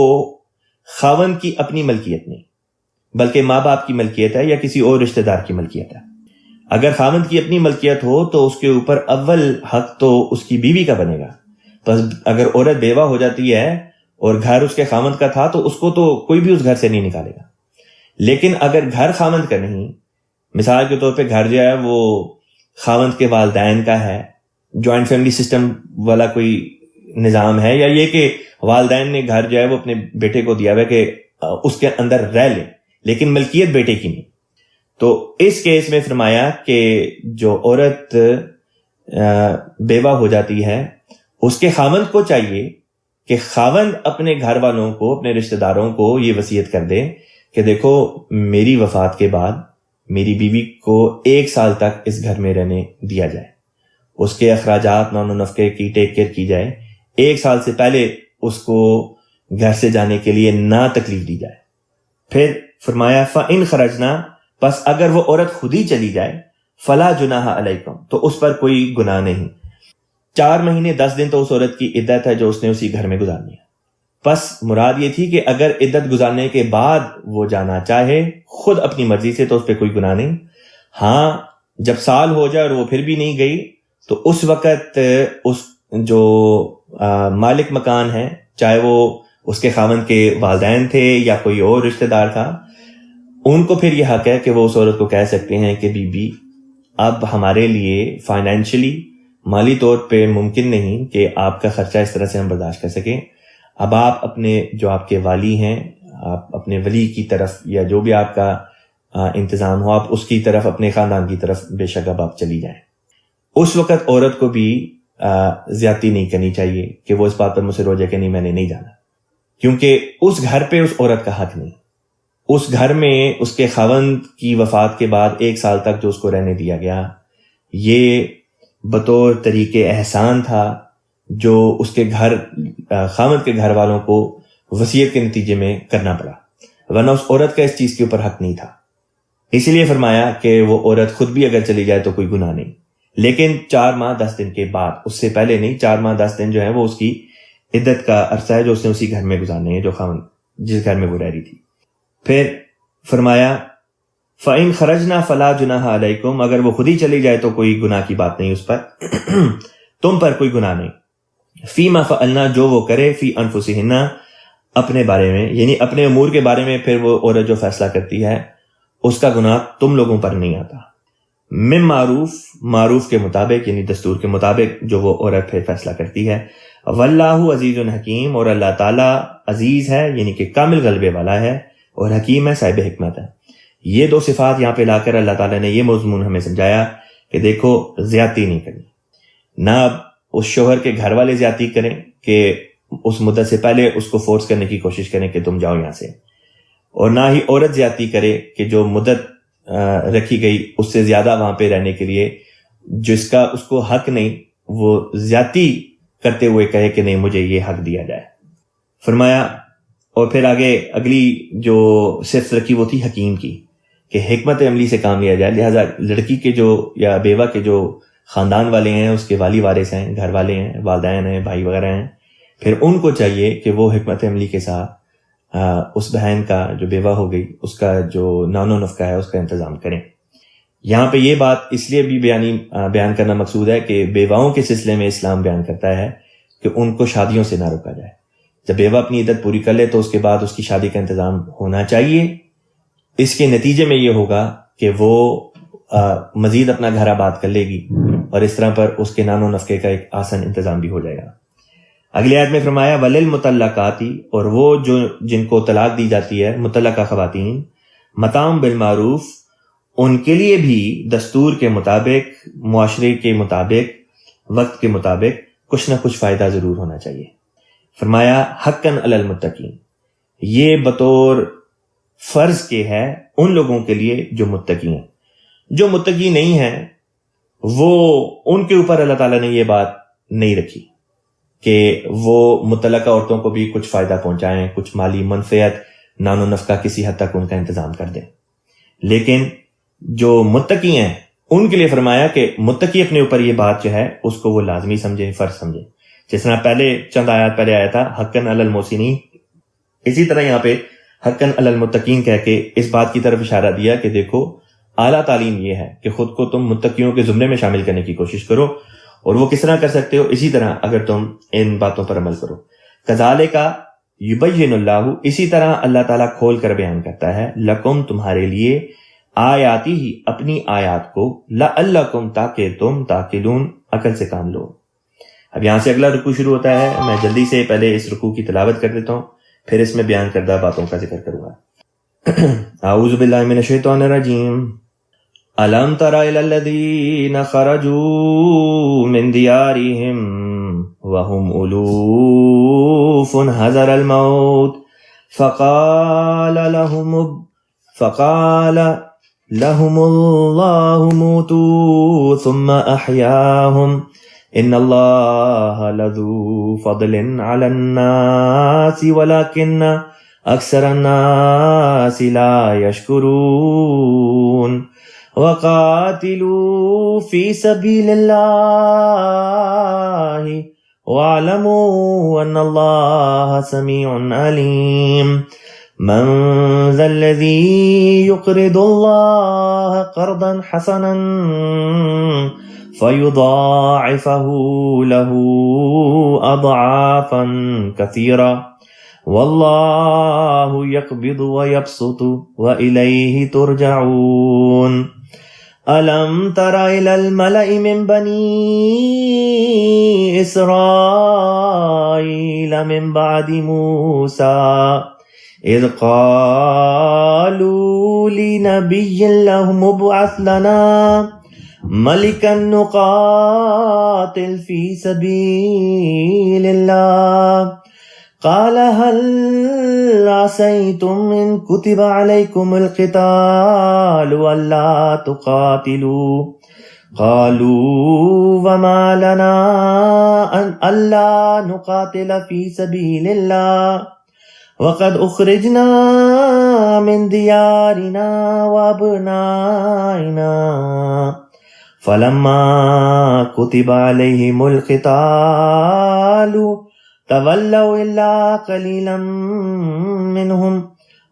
Speaker 1: خاوند کی اپنی ملکیت نہیں بلکہ ماں باپ کی ملکیت ہے یا کسی اور رشتہ دار کی ملکیت ہے. اگر خاوند کی اپنی ملکیت ہو تو اس کے اوپر اول حق تو اس کی بیوی کا بنے گا. بس اگر عورت بیوہ ہو جاتی ہے اور گھر اس کے خاوند کا تھا تو اس کو تو کوئی بھی اس گھر سے نہیں نکالے گا. لیکن اگر گھر خاوند کا نہیں, مثال کے طور پہ گھر جو ہے وہ خاوند کے والدین کا ہے, جوائنٹ فیملی سسٹم والا کوئی نظام ہے, یا یہ کہ والدین نے گھر جو ہے وہ اپنے بیٹے کو دیا ہوا ہے کہ اس کے اندر رہ لے لیکن ملکیت بیٹے کی نہیں, تو اس کیس میں فرمایا کہ جو عورت بیوہ ہو جاتی ہے اس کے خاوند کو چاہیے کہ خاوند اپنے گھر والوں کو, اپنے رشتہ داروں کو یہ وصیت کر دے کہ دیکھو میری وفات کے بعد میری بیوی کو 1 سال تک اس گھر میں رہنے دیا جائے, اس کے اخراجات نان و نفقے کی ٹیک کیئر کی جائے, 1 سال سے پہلے اس کو گھر سے جانے کے لیے نہ تکلیف دی جائے. پھر فرمایا فَإِنْ خَرَجْنَا, پس اگر وہ عورت خود ہی چلی جائے, فَلَا جُنَاحَ عَلَيْكُمْ, تو اس پر کوئی گناہ نہیں. 4 مہینے 10 دن تو اس عورت کی عدت ہے جو اس نے اسی گھر میں گزارنی ہے. پس مراد یہ تھی کہ اگر عدت گزارنے کے بعد وہ جانا چاہے خود اپنی مرضی سے تو اس پہ کوئی گناہ نہیں. ہاں جب سال ہو جائے اور وہ پھر بھی نہیں گئی تو اس وقت اس جو مالک مکان ہے, چاہے وہ اس کے خاوند کے والدین تھے یا کوئی اور رشتہ دار تھا, ان کو پھر یہ حق ہے کہ وہ اس عورت کو کہہ سکتے ہیں کہ بی بی اب ہمارے لیے فائنینشلی مالی طور پہ ممکن نہیں کہ آپ کا خرچہ اس طرح سے ہم برداشت کر سکیں, اب آپ اپنے جو آپ کے والی ہیں، آپ اپنے ولی کی طرف یا جو بھی آپ کا انتظام ہو، آپ اس کی طرف، اپنے خاندان کی طرف بے شک اب آپ چلی جائیں۔ اس وقت عورت کو بھی زیادتی نہیں کرنی چاہیے کہ وہ اس بات پر مصر ہو جائے کہ نہیں میں نے نہیں جانا، کیونکہ اس گھر پہ اس عورت کا حق نہیں۔ اس گھر میں اس کے خاوند کی وفات کے بعد 1 سال تک جو اس کو رہنے دیا گیا، یہ بطور طریقے احسان تھا جو اس کے خاوند کے گھر والوں کو وصیت کے نتیجے میں کرنا پڑا، ورنہ اس عورت کا اس چیز کے اوپر حق نہیں تھا۔ اسی لیے فرمایا کہ وہ عورت خود بھی اگر چلی جائے تو کوئی گناہ نہیں، لیکن 4 ماہ 10 دن کے بعد، اس سے پہلے نہیں۔ 4 ماہ 10 دن جو ہے وہ اس کی عدت کا عرصہ ہے جو اس نے اسی گھر میں گزارنے ہیں، جو خاوند جس گھر میں وہ رہ رہی تھی۔ پھر فرمایا فَإِنْ خَرَجْنَا فَلَا جُنَاحَ عَلَيْكُمْ، اگر وہ خود ہی چلی جائے تو کوئی گناہ کی بات نہیں اس پر، تم پر کوئی گناہ نہیں۔ فِي مَا فَعَلْنَا، جو وہ کرے، فِي أَنفُسِهِنَّ، اپنے بارے میں، یعنی اپنے امور کے بارے میں پھر وہ عورت جو فیصلہ کرتی ہے اس کا گناہ تم لوگوں پر نہیں آتا۔ من معروف، معروف کے مطابق یعنی دستور کے مطابق جو وہ عورت پھر فیصلہ کرتی ہے۔ واللہ عزیز حکیم، اور اللہ تعالیٰ عزیز ہے یعنی کہ کامل غلبے والا ہے، اور حکیم ہے، صاحب حکمت ہے۔ یہ 2 صفات یہاں پہ لا کر اللہ تعالیٰ نے یہ مضمون ہمیں سمجھایا کہ دیکھو زیادتی نہیں کرنی، نہ اس شوہر کے گھر والے زیادتی کریں کہ اس مدت سے پہلے اس کو فورس کرنے کی کوشش کریں کہ تم جاؤ یہاں سے، اور نہ ہی عورت زیادتی کرے کہ جو مدت رکھی گئی اس سے زیادہ وہاں پہ رہنے کے لیے جس کا اس کو حق نہیں، وہ زیادتی کرتے ہوئے کہے کہ نہیں مجھے یہ حق دیا جائے۔ فرمایا، اور پھر آگے اگلی جو صفت رکھی وہ تھی حکیم کی، کہ حکمت عملی سے کام لیا جائے۔ لہٰذا لڑکی کے جو یا بیوہ کے جو خاندان والے ہیں، اس کے والی وارث ہیں، گھر والے ہیں، والدین ہیں، بھائی وغیرہ ہیں، پھر ان کو چاہیے کہ وہ حکمت عملی کے ساتھ اس بہن کا جو بیوہ ہو گئی اس کا جو نان و نفقہ ہے اس کا انتظام کریں۔ یہاں پہ یہ بات اس لیے بھی بیان کرنا مقصود ہے کہ بیواؤں کے سلسلے میں اسلام بیان کرتا ہے کہ ان کو شادیوں سے نہ روکا جائے۔ جب بیوہ اپنی عدت پوری کر لے تو اس کے بعد اس کی شادی کا انتظام ہونا چاہیے۔ اس کے نتیجے میں یہ ہوگا کہ وہ مزید اپنا گھر آباد کر لے گی، اور اس طرح پر اس کے نان و نفقے کا ایک آسان انتظام بھی ہو جائے گا۔ اگلی آیت میں فرمایا وَلِلْمُطَلَّقَاتِ، اور وہ جن کو طلاق دی جاتی ہے، مطلقہ خواتین، متاع بالمعروف، ان کے لیے بھی دستور کے مطابق، معاشرے کے مطابق، وقت کے مطابق کچھ نہ کچھ فائدہ ضرور ہونا چاہیے۔ فرمایا حقاً علی المتقین، یہ بطور فرض کے ہے ان لوگوں کے لیے جو متقی ہیں۔ جو متقی نہیں ہیں وہ ان کے اوپر اللہ تعالیٰ نے یہ بات نہیں رکھی کہ وہ مطلقہ عورتوں کو بھی کچھ فائدہ پہنچائیں، کچھ مالی منفعت، نان و نفقہ کسی حد تک ان کا انتظام کر دیں۔ لیکن جو متقی ہیں ان کے لیے فرمایا کہ متقی اپنے اوپر یہ بات جو ہے اس کو وہ لازمی سمجھے، فرض سمجھے۔ جس طرح پہلے چند آیات پہلے آیا تھا حقاً علی المحسنین، اسی طرح یہاں پہ حقاً علی المتقین کہہ کے اس بات کی طرف اشارہ دیا کہ دیکھو اعلیٰ تعلیم یہ ہے کہ خود کو تم متقیوں کے زمرے میں شامل کرنے کی کوشش کرو، اور وہ کس طرح کر سکتے ہو؟ اسی طرح اگر تم ان باتوں پر عمل کرو۔ کذالک یبین اللہ، اسی طرح اللہ تعالیٰ کھول کر بیان کرتا ہے، لکم، تمہارے لیے، آیاتی ہی، اپنی آیات کو، لعلکم، تاکہ تم تعقلون، عقل سے کام لو۔ اب یہاں سے اگلا رکوع شروع ہوتا ہے، میں جلدی سے پہلے اس رکوع کی تلاوت کر دیتا ہوں، پھر اس میں بیان کردہ باتوں کا ذکر کروں گا۔ اعوذ باللہ من الشیطان الرجیم۔ أَلَمْ تَرَ إِلَى الَّذِينَ خَرَجُوا مِنْ دِيَارِهِمْ وَهُمْ أُلُوفٌ حَذَرَ الْمَوْتِ فَقَالَ لَهُمُ اللَّهُ مُوتُوا ثُمَّ أَحْيَاهُمْ إِنَّ اللَّهَ لَذُو فَضْلٍ عَلَى النَّاسِ وَلَكِنَّ أَكْثَرَ النَّاسِ لَا يَشْكُرُونَ وَقَاتِلُوا فِي سَبِيلِ اللَّهِ وَاعْلَمُوا أَنَّ اللَّهَ سَمِيعٌ عَلِيمٌ مَنْ ذَا الَّذِي يُقْرِضُ اللَّهَ قَرْضًا حَسَنًا فَيُضَاعِفَهُ لَهُ أَضْعَافًا كَثِيرًا وَاللَّهُ يَقْبِضُ وَيَبْسُطُ وَإِلَيْهِ تُرْجَعُونَ۔ ألم تر إلى الملأ من بني إسرائيل من بعد موسى إذ قالوا لنبي لهم ابعث لنا ملكا نقاتل في سبيل الله قال هل عسيتم إن كتب عليكم القتال ألا تقاتلوا قالوا وما لنا أن ألا نقاتل في سبيل الله وقد أخرجنا من ديارنا وأبنائنا فلما كتب عليهم القتال تولوا إلا قليلا منهم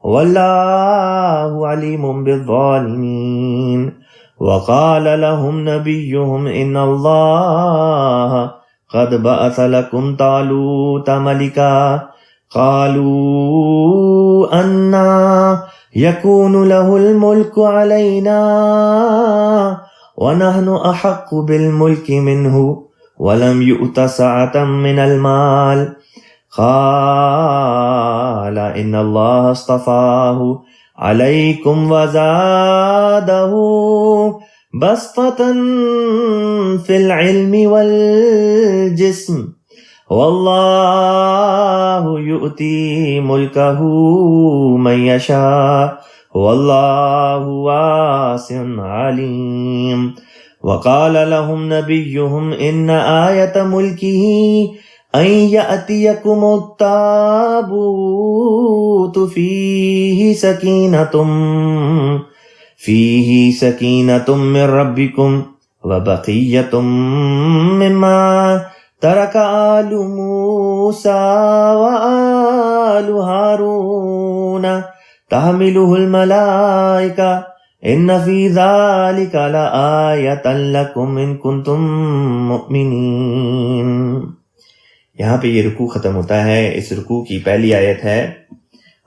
Speaker 1: والله عليم بالظالمين وقال لهم نبيهم إن الله قد بعث لكم طالوت ملكا قالوا أنى يكون له الملك علينا ونحن أحق بالملك منه ولم يؤت سعة من المال قال إن الله اصطفاه عليكم وزاده بسطة في العلم والجسم والله يؤتي ملكه من يشاء والله واسع عليم وقال لهم نبيهم إن آية ملكه أن يأتيكم التابوت فيه سكينة من ربكم وبقية مما ترك آل موسى وآل هارون تحمله الملائكة ان فی ذلک لآیۃ لکم ان کنتم مؤمنین۔ یہاں پہ یہ رکوع ختم ہوتا ہے۔ اس رکوع کی پہلی آیت ہے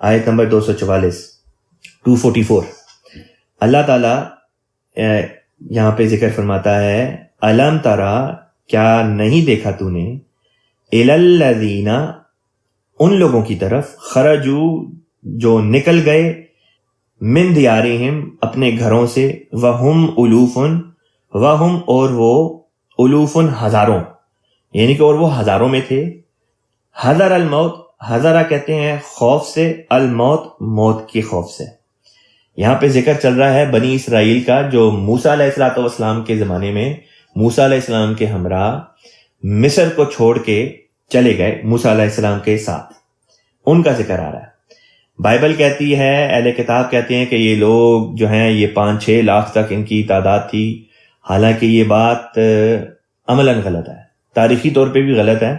Speaker 1: آیت نمبر 244۔ اللہ تعالیٰ یہاں پہ ذکر فرماتا ہے الم ترا، کیا نہیں دیکھا تو نے، الی الذین، ان لوگوں کی طرف، خرجو، جو نکل گئے، من دیارہم، اپنے گھروں سے، وہم الوفن، وہم، اور وہ، الوفن، ہزاروں، یعنی کہ اور وہ ہزاروں میں تھے، حذر الموت، حذرہ کہتے ہیں خوف سے، الموت، موت کے خوف سے۔ یہاں پہ ذکر چل رہا ہے بنی اسرائیل کا، جو موسیٰ علیہ السلام کے زمانے میں موسیٰ علیہ السلام کے ہمراہ مصر کو چھوڑ کے چلے گئے موسیٰ علیہ السلام کے ساتھ، ان کا ذکر آ رہا ہے۔ بائبل کہتی ہے، اہل کتاب کہتے ہیں کہ یہ لوگ جو ہیں یہ 5-6 لاکھ تک ان کی تعداد تھی، حالانکہ یہ بات عملاً غلط ہے، تاریخی طور پہ بھی غلط ہے،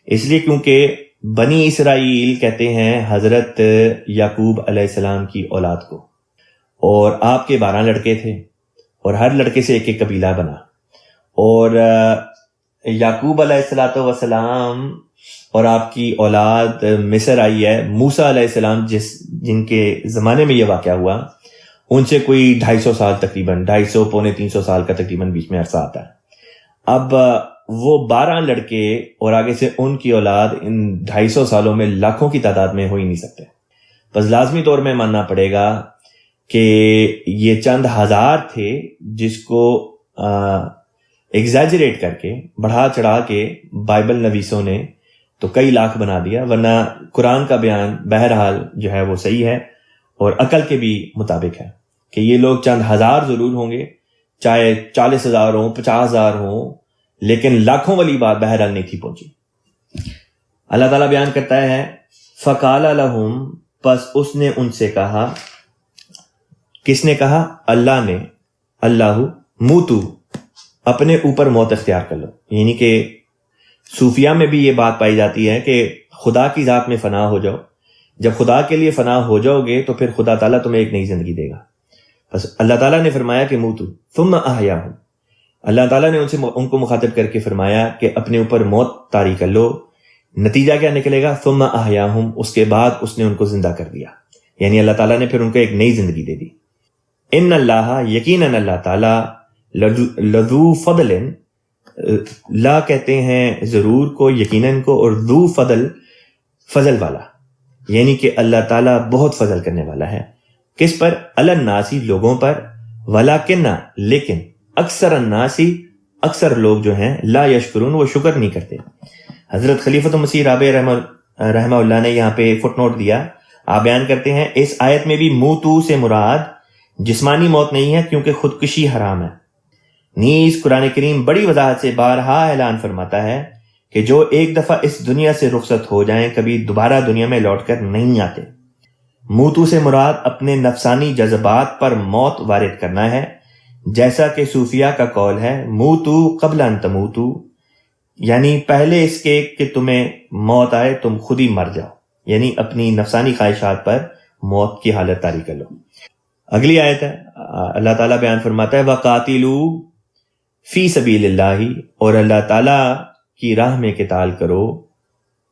Speaker 1: اس لیے کیونکہ بنی اسرائیل کہتے ہیں حضرت یعقوب علیہ السلام کی اولاد کو، اور آپ کے 12 لڑکے تھے، اور ہر لڑکے سے ایک ایک قبیلہ بنا، اور یعقوب علیہ السلام اور آپ کی اولاد مصر آئی ہے۔ موسیٰ علیہ السلام جن کے زمانے میں یہ واقعہ ہوا، ان سے کوئی 250 سال تقریباً، 250-300 سال کا تقریباً بیچ میں عرصہ آتا ہے۔ اب وہ 12 لڑکے اور آگے سے ان کی اولاد ان 250 سالوں میں لاکھوں کی تعداد میں ہو ہی نہیں سکتے، بس لازمی طور میں ماننا پڑے گا کہ یہ چند ہزار تھے، جس کو ایگزیجریٹ کر کے، بڑھا چڑھا کے بائبل نویسوں نے تو کئی لاکھ بنا دیا، ورنہ قرآن کا بیان بہرحال جو ہے وہ صحیح ہے اور عقل کے بھی مطابق ہے کہ یہ لوگ چند ہزار ضرور ہوں گے، چاہے 40,000 ہوں، 50,000 ہوں، لیکن لاکھوں والی بات بہرحال نہیں تھی پہنچی۔ اللہ تعالیٰ بیان کرتا ہے فقال لہم، پس اس نے ان سے کہا، کس نے کہا؟ اللہ نے، اللہ موتو، اپنے اوپر موت اختیار کر لو۔ یعنی کہ صوفیہ میں بھی یہ بات پائی جاتی ہے کہ خدا کی ذات میں فنا ہو جاؤ، جب خدا کے لیے فنا ہو جاؤ گے تو پھر خدا تعالیٰ تمہیں ایک نئی زندگی دے گا۔ بس اللہ تعالیٰ نے فرمایا کہ موتو ثم احیاہم، اللہ تعالیٰ نے ان کو مخاطب کر کے فرمایا کہ اپنے اوپر موت طاری کر لو۔ نتیجہ کیا نکلے گا؟ ثم احیاہم، اس کے بعد اس نے ان کو زندہ کر دیا، یعنی اللہ تعالیٰ نے پھر ان کو ایک نئی زندگی دے دی۔ ان اللہ یقیناً اللہ تعالیٰ لذو فضل، لا کہتے ہیں ضرور کو، یقیناً کو، اور ذو فضل فضل والا، یعنی کہ اللہ تعالیٰ بہت فضل کرنے والا ہے. کس پر؟ علی الناس لوگوں پر، ولیکن لیکن اکثر الناس اکثر لوگ جو ہیں لا یشکرون وہ شکر نہیں کرتے. حضرت خلیفۃ مسیح رابع رحمہ اللہ نے یہاں پہ فٹ نوٹ دیا. آپ بیان کرتے ہیں اس آیت میں بھی موتو سے مراد جسمانی موت نہیں ہے کیونکہ خودکشی حرام ہے. نیز قرآن کریم بڑی وضاحت سے بارہا اعلان فرماتا ہے کہ جو ایک دفعہ اس دنیا سے رخصت ہو جائیں کبھی دوبارہ دنیا میں لوٹ کر نہیں آتے. موتو سے مراد اپنے نفسانی جذبات پر موت وارد کرنا ہے، جیسا کہ صوفیہ کا قول ہے موتو قبل ان تموتو، یعنی پہلے اس کے کہ تمہیں موت آئے تم خود ہی مر جاؤ، یعنی اپنی نفسانی خواہشات پر موت کی حالت طاری کر لو. اگلی آیت ہے، اللہ تعالیٰ بیان فرماتا ہے وَقَاتِلُوا فی سبیل اللہ، اور اللہ تعالیٰ کی راہ میں قتال کرو،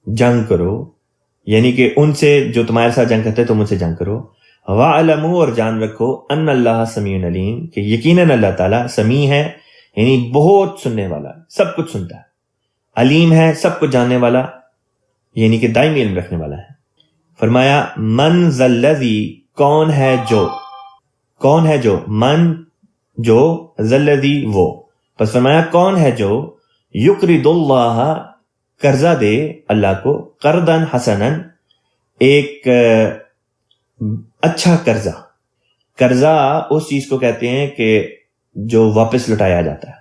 Speaker 1: جنگ کرو، یعنی کہ ان سے جو تمہارے ساتھ جنگ کرتے تم ان سے جنگ کرو. وَعْلَمُوا، اور جان رکھو، ان اللہ سمیع علیم، کہ یقیناً اللہ تعالیٰ سمیع ہے، یعنی بہت سننے والا، سب کچھ سنتا ہے، علیم ہے، سب کچھ جاننے والا، یعنی کہ دائمی علم رکھنے والا ہے. فرمایا من ذا الذی، کون ہے جو، من جو، ذا الذی وہ، پس فرمایا کون ہے جو یقرض اللہ، قرضہ دے اللہ کو، قرضا حسنا، ایک اچھا قرضہ اس چیز کو کہتے ہیں کہ جو واپس لوٹایا جاتا ہے.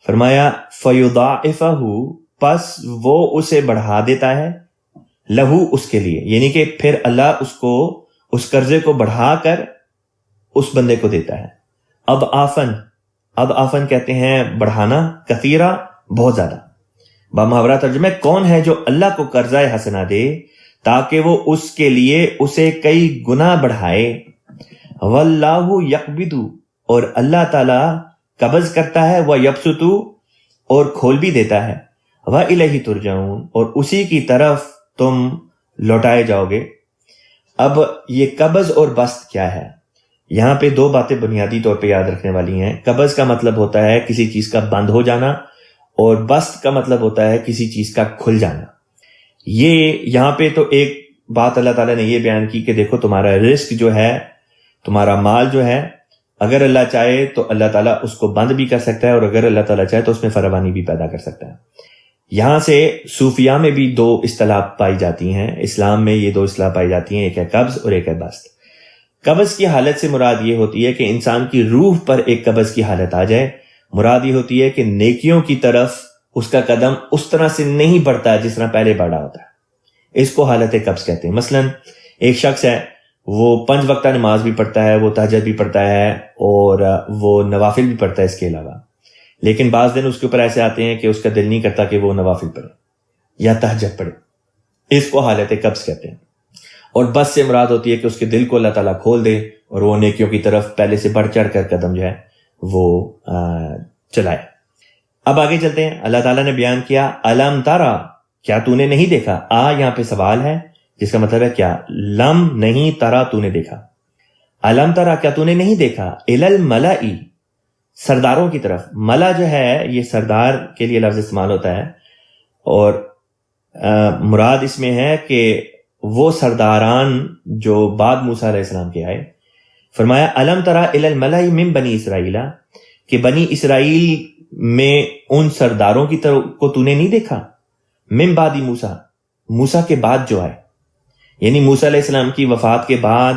Speaker 1: فرمایا فیضاعفہ، پس وہ اسے بڑھا دیتا ہے، لہو اس کے لیے، یعنی کہ پھر اللہ اس کو اس قرضے کو بڑھا کر اس بندے کو دیتا ہے. اب آفن کہتے ہیں بڑھانا، کثیرہ بہت زیادہ. بامحاورہ ترجمہ کون ہے جو اللہ کو قرضہ حسنہ دے تاکہ وہ اس کے لیے اسے کئی گنا بڑھائے. واللہ یقبض، اور اللہ تعالیٰ قبض کرتا ہے، ویبسط، اور کھول بھی دیتا ہے، وإلیہ ترجعون، اور اسی کی طرف تم لوٹائے جاؤ گے. اب یہ قبض اور بسط کیا ہے؟ یہاں پہ دو باتیں بنیادی طور پہ یاد رکھنے والی ہیں. قبض کا مطلب ہوتا ہے کسی چیز کا بند ہو جانا، اور بسط کا مطلب ہوتا ہے کسی چیز کا کھل جانا. یہ یہاں پہ تو ایک بات اللہ تعالیٰ نے یہ بیان کی کہ دیکھو تمہارا رزق جو ہے، تمہارا مال جو ہے، اگر اللہ چاہے تو اللہ تعالیٰ اس کو بند بھی کر سکتا ہے، اور اگر اللہ تعالیٰ چاہے تو اس میں فراوانی بھی پیدا کر سکتا ہے. یہاں سے صوفیہ میں بھی دو اصطلاح پائی جاتی ہیں، اسلام میں یہ دو اصطلاح پائی جاتی ہیں، ایک ہے قبض اور ایک ہے بسط. قبض کی حالت سے مراد یہ ہوتی ہے کہ انسان کی روح پر ایک قبض کی حالت آ جائے. مراد یہ ہوتی ہے کہ نیکیوں کی طرف اس کا قدم اس طرح سے نہیں بڑھتا جس طرح پہلے بڑھا ہوتا ہے. اس کو حالت قبض کہتے ہیں. مثلا ایک شخص ہے، وہ 5 وقتہ نماز بھی پڑھتا ہے، وہ تہجد بھی پڑھتا ہے، اور وہ نوافل بھی پڑھتا ہے اس کے علاوہ، لیکن بعض دن اس کے اوپر ایسے آتے ہیں کہ اس کا دل نہیں کرتا کہ وہ نوافل پڑھے یا تہجد پڑھے. اس کو حالت قبض کہتے ہیں. اور بس سے مراد ہوتی ہے کہ اس کے دل کو اللہ تعالیٰ کھول دے اور وہ نیکیوں کی طرف پہلے سے بڑھ چڑھ کر قدم جو ہے وہ چلائے. اب آگے چلتے ہیں. اللہ تعالیٰ نے بیان کیا الم تارا، کیا تو نے نہیں دیکھا. یہاں پہ سوال ہے جس کا مطلب ہے کیا. لم نہیں، تارا تو نے دیکھا. الم تارا، کیا تو نے نہیں دیکھا. الی الملائی، سرداروں کی طرف. ملا جو ہے یہ سردار کے لیے لفظ استعمال ہوتا ہے، اور مراد اس میں ہے کہ وہ سرداران جو بعد موسیٰ علیہ السلام کے آئے. فرمایا الم ترى الی الملأ من بنی اسرائیل، کہ بنی اسرائیل میں ان سرداروں کی طرف کو تو نے نہیں دیکھا. من بعد موسیٰ، موسیٰ کے بعد جو آئے، یعنی موسیٰ علیہ السلام کی وفات کے بعد